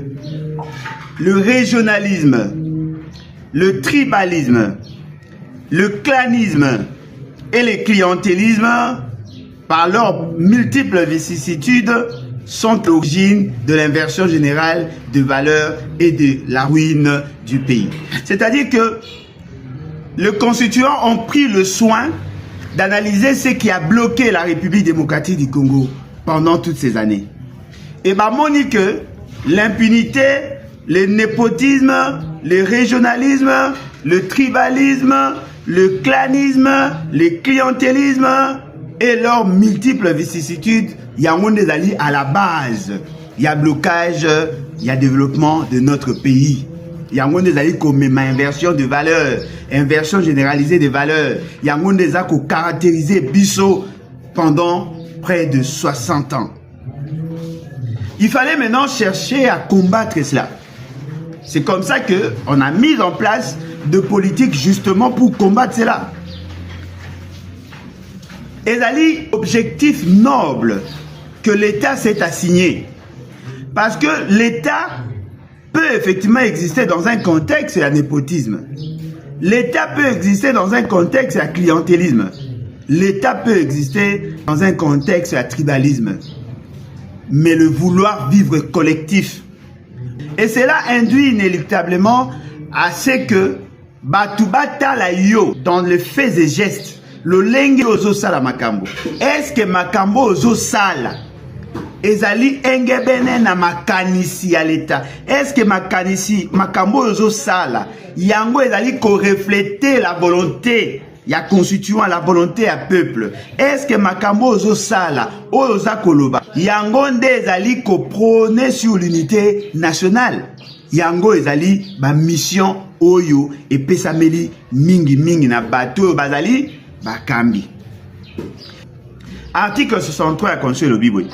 le régionalisme, le tribalisme, le clanisme et le clientélisme, par leurs multiples vicissitudes, sont l'origine de l'inversion générale de valeurs et de la ruine du pays. C'est-à-dire que les constituants ont pris le soin d'analyser ce qui a bloqué la République démocratique du Congo pendant toutes ces années. Et bien, on dit que l'impunité, le népotisme, le régionalisme, le tribalisme le clanisme, le clientélisme et leurs multiples vicissitudes, il y a un des alliés à la base. Il y a blocage, il y a développement de notre pays. Il y a un des alliés comme inversion de valeurs, inversion généralisée des valeurs. Il y a un des alliés qui caractérisé Bissot pendant près de 60 ans. Il fallait maintenant chercher à combattre cela. C'est comme ça qu'on a mis en place de politiques justement pour combattre cela. Et c'est l'objectif noble que l'État s'est assigné. Parce que l'État peut effectivement exister dans un contexte à népotisme. L'État peut exister dans un contexte à clientélisme. L'État peut exister dans un contexte à tribalisme. Mais le vouloir vivre collectif. Et cela induit inéluctablement à ce que Batubata la yo dans les faits et gestes, le lengue ozo sala makambo. Est-ce que makambo ozo sala ezali engebene na makanisi à l'État? Est-ce que makanisi makambo ozo sala yango ezali ko refléter la volonté ya constituant la volonté à peuple? Est-ce que makambo ozo sala oza koloba yango nde ezali ko prôner sur l'unité nationale? Yango ezali ba mission oyo epesameli mingi mingi na bato bazali bakambi. Article 63 à construire le Bible.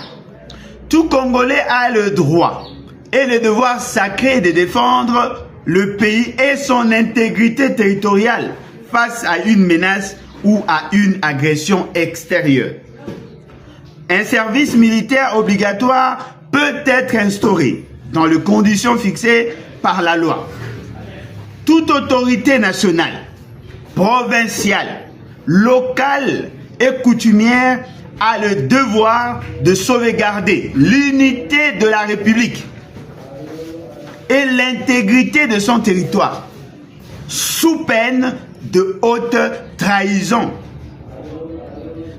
Tout Congolais a le droit et le devoir sacré de défendre le pays et son intégrité territoriale face à une menace ou à une agression extérieure. Un service militaire obligatoire peut être instauré dans les conditions fixées par la loi. Toute autorité nationale, provinciale, locale et coutumière a le devoir de sauvegarder l'unité de la République et l'intégrité de son territoire, sous peine de haute trahison.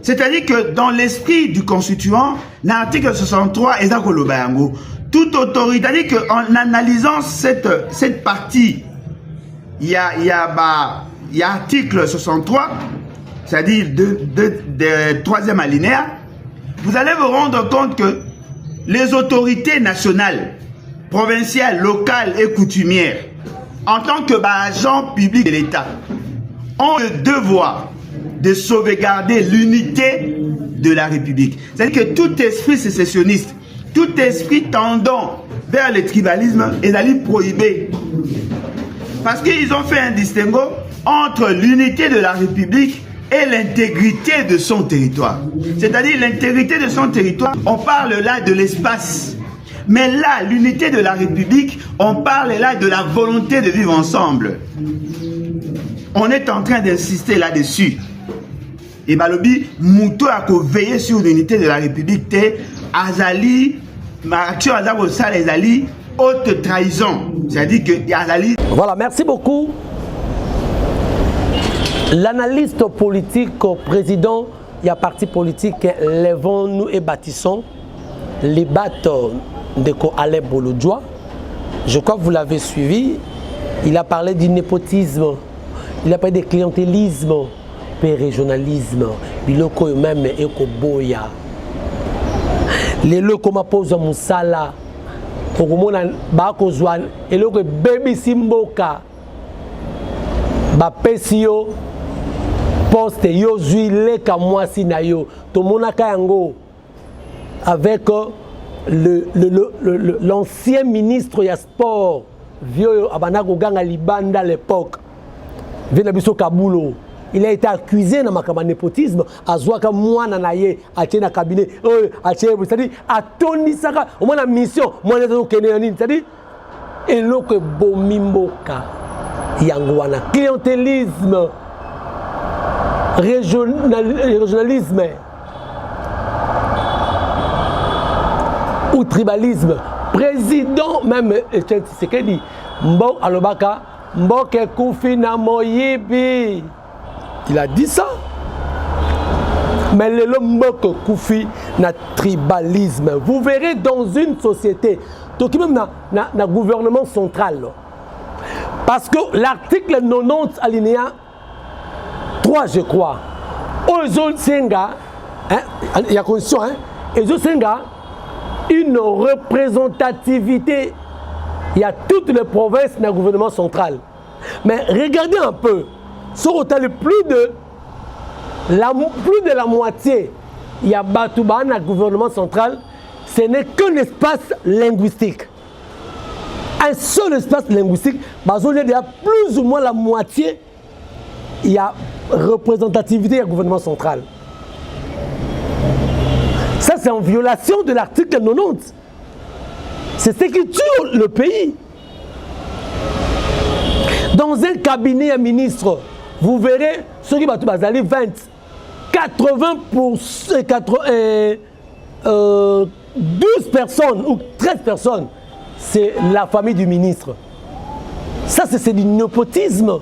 C'est-à-dire que dans l'esprit du constituant, l'article 63 est Kolobayango, toute autorité, c'est-à-dire qu'en analysant cette partie, il y a article 63, c'est-à-dire de troisième alinéa, vous allez vous rendre compte que les autorités nationales, provinciales, locales et coutumières, en tant que agents publics de l'État, ont le devoir de sauvegarder l'unité de la République. C'est-à-dire que tout esprit sécessionniste, tout esprit tendant vers le tribalisme est d'aller prohibé. Parce qu'ils ont fait un distinguo entre l'unité de la République et l'intégrité de son territoire. C'est-à-dire l'intégrité de son territoire, on parle là de l'espace. Mais là, l'unité de la République, on parle là de la volonté de vivre ensemble. On est en train d'insister là-dessus. Et Balobi, Mouto a veillé sur l'unité de la République, Azali, ma action Azali, haute trahison. C'est-à-dire que Azali. Voilà, merci beaucoup. L'analyste politique, président, il y a parti politique, lèvons-nous et bâtissons les bateaux de Alain Bolodjoa. Je crois que vous l'avez suivi. Il a parlé du népotisme, il a parlé de clientélisme, de régionalisme, biloko même eko boya. Les locaux ma pose musala, okomona ba kozwa eloko baby simboka, ba pesio poste yo zui leka mwasi na yo, tomonaka yango avec l'ancien ministre ya sport vieux abanako ganga libanda à l'époque Venabiso Kabulo. Il a été accusé dans ma népotisme à Zouaka Mouana Naye à Tchena cabinet c'est-à-dire à Tony Saka au moins la mission moi c'est-à-dire et l'autre bomimboka yangwana clientélisme régionalisme ou tribalisme président même c'est qu'il dit Mbok Alobaka Mbok Koufina Moyibi. Il a dit ça. Mais le Mbok Koufi na tribalisme. Vous verrez dans une société, donc même na gouvernement central. Parce que l'article 90 alinéa 3, je crois. Ozo Senga, il y a condition, Ozo Senga, une représentativité. Il y a toutes les provinces dans le gouvernement central. Mais regardez un peu, sur plus de la moitié, il y a Batouba dans le gouvernement central, ce n'est qu'un espace linguistique. Un seul espace linguistique, il y a plus ou moins la moitié, il y a représentativité du gouvernement central. Ça, c'est en violation de l'article 90. C'est ce qui tue le pays. Dans un cabinet à ministre, vous verrez, ceux qui battent 20, 12 personnes ou 13 personnes, c'est la famille du ministre. Ça, c'est du népotisme.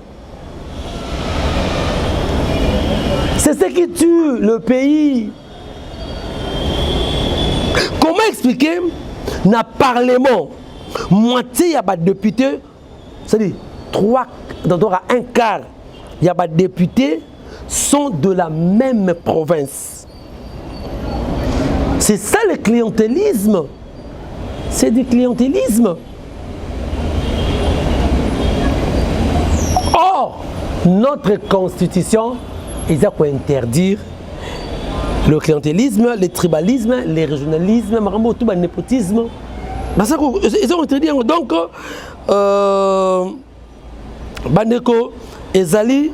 C'est ce qui tue le pays. Comment expliquer dans le Parlement, moitié il y a des députés, c'est-à-dire 3, un quart, il y a des députés sont de la même province. C'est ça le clientélisme. C'est du clientélisme. Or, notre constitution, ils ont interdire le clientélisme, le tribalisme, le régionalisme, le népotisme. Ils ont interdit. Donc, Bandeko, Ezali,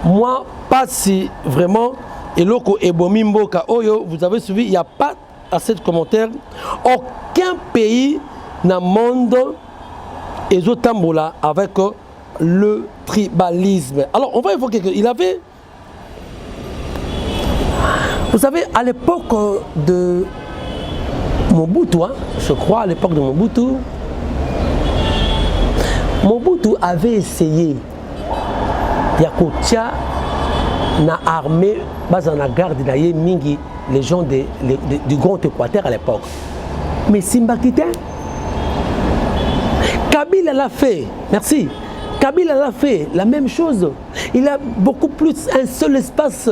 moi, pas si vraiment, et loko ebomimboka oyo, vous avez suivi, il n'y a pas assez de commentaires. Aucun pays dans le monde est tambola avec le tribalisme. Alors, on va évoquer qu'il avait. Vous savez, à l'époque de Mobutu, je crois, à l'époque de Mobutu, Mobutu avait essayé Yakutia na armée, dans la garde d'ailleurs mingi les gens du Grand Équateur à l'époque. Mais Simba Kité, Kabila l'a fait, merci. Kabila l'a fait, la même chose. Il a beaucoup plus un seul espace.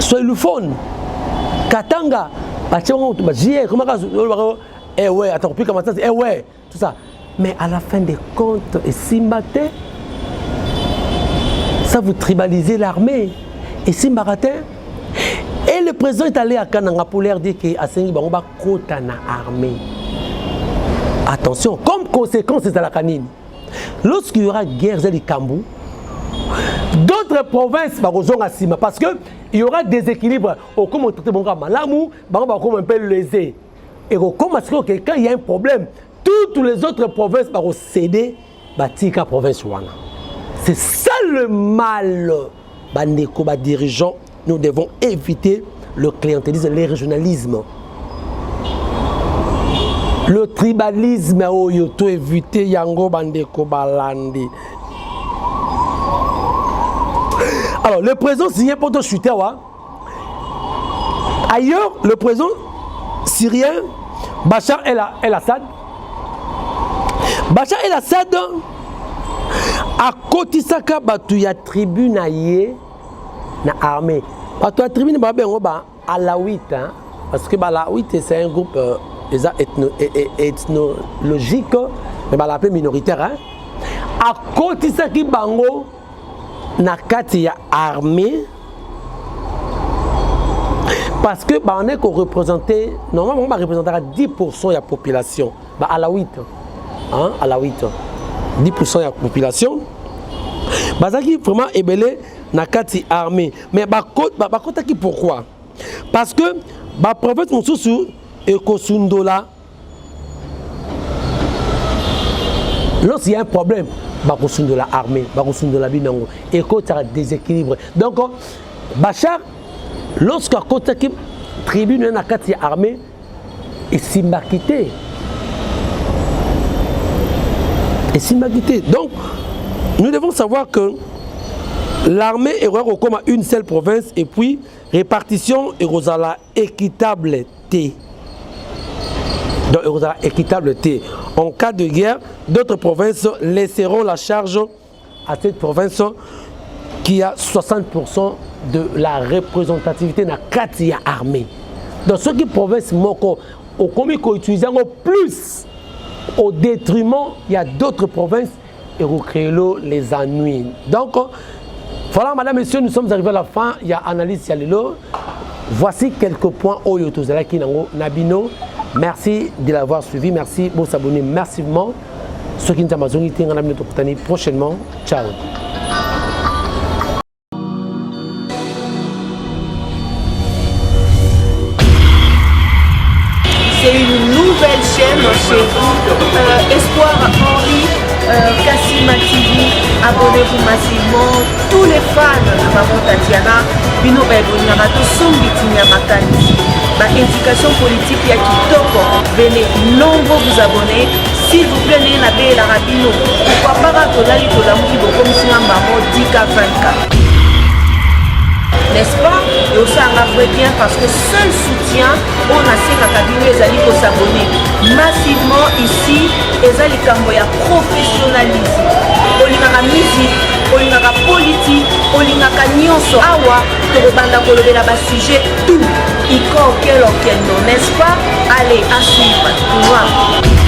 Soyluphone, Katanga, eh ouais, attends, plus comment ça, eh ouais, tout ça. Mais à la fin des comptes, et Simbate, ça vous tribalisez l'armée. Et Simbaratin, et le président est allé à Kananga pour leur dire qu'il a signé Bangba Kota na armée. Attention, comme conséquence de la canine, lorsqu'il y aura guerre de Kambou, d'autres provinces vont à Sima parce qu'il y aura des équilibres. Au comment traiter mon gars Malamou, on peut le léser. Et comme quand il y a un problème, toutes les autres provinces vont céder à la province. C'est ça le mal. Bandeko, dirigeants, nous devons éviter le clientélisme, le régionalisme. Le tribalisme, il faut éviter Yango Bandeko Balandi. Alors, le président syrien pour chuter, ailleurs, le président syrien, Bachar el-Assad, a kotisaka batu ya tribune na armée. Batu ya tribune alawite, parce que alawite c'est un groupe ethnologique, mais l'appelé minoritaire. A kotisaki bango na kati ya armée parce que on est qu'on représentait normalement on va représenter à 10% de la population à la 8 à la 8 10% de la population bazaki vraiment ébélé na kati armée mais bakota ki pourquoi parce que ba prophète mususu ekosundola lorsqu'il y a un problème de la armée, de la binango, et quand ça déséquilibre. Donc, Bachar, lorsqu'à côté qui tribune na kati armée, et Simbakité. Donc, nous devons savoir que l'armée est comme une seule province et puis répartition est équitable T. Donc, équitable T. En cas de guerre, d'autres provinces laisseront la charge à cette province qui a 60% de la représentativité dans la armée. Dans ce qui province moko au commis qu'on utilise plus au détriment, il y a d'autres provinces et vous créez les ennuis. Donc voilà, madame, messieurs, nous sommes arrivés à la fin. Il y a analyse Yalelo. Voici quelques points au Yotozala Kinango Nabino. Merci de l'avoir suivi. Merci pour s'abonner massivement. Ceux qui nous ont prochainement. Ciao. C'est une nouvelle chaîne chez vous, Espoir Henri, Kassima TV. Abonnez-vous massivement. Tous les fans de Maman Tatiana, Bino Baibonara, tous sont victimes à Makani. Ma éducation politique, il y a qui top. Venez nombreux vous abonner. S'il vous plaît, n'ayez pas la rabino. Pourquoi pas Ratolali Tolamoui, comme si on m'a dit qu'à 24. N'est-ce pas? Et aussi un bien parce que seul soutien, on a ces cabinets, les alliés pour s'abonner massivement ici, les alliés qui professionnalisme. On y a la musique, on y a la politique, on y a la nyonso awa, que le banda kolobé là-bas sujet, tout. Il y a auquel non, n'est-ce pas? Allez, à suivre.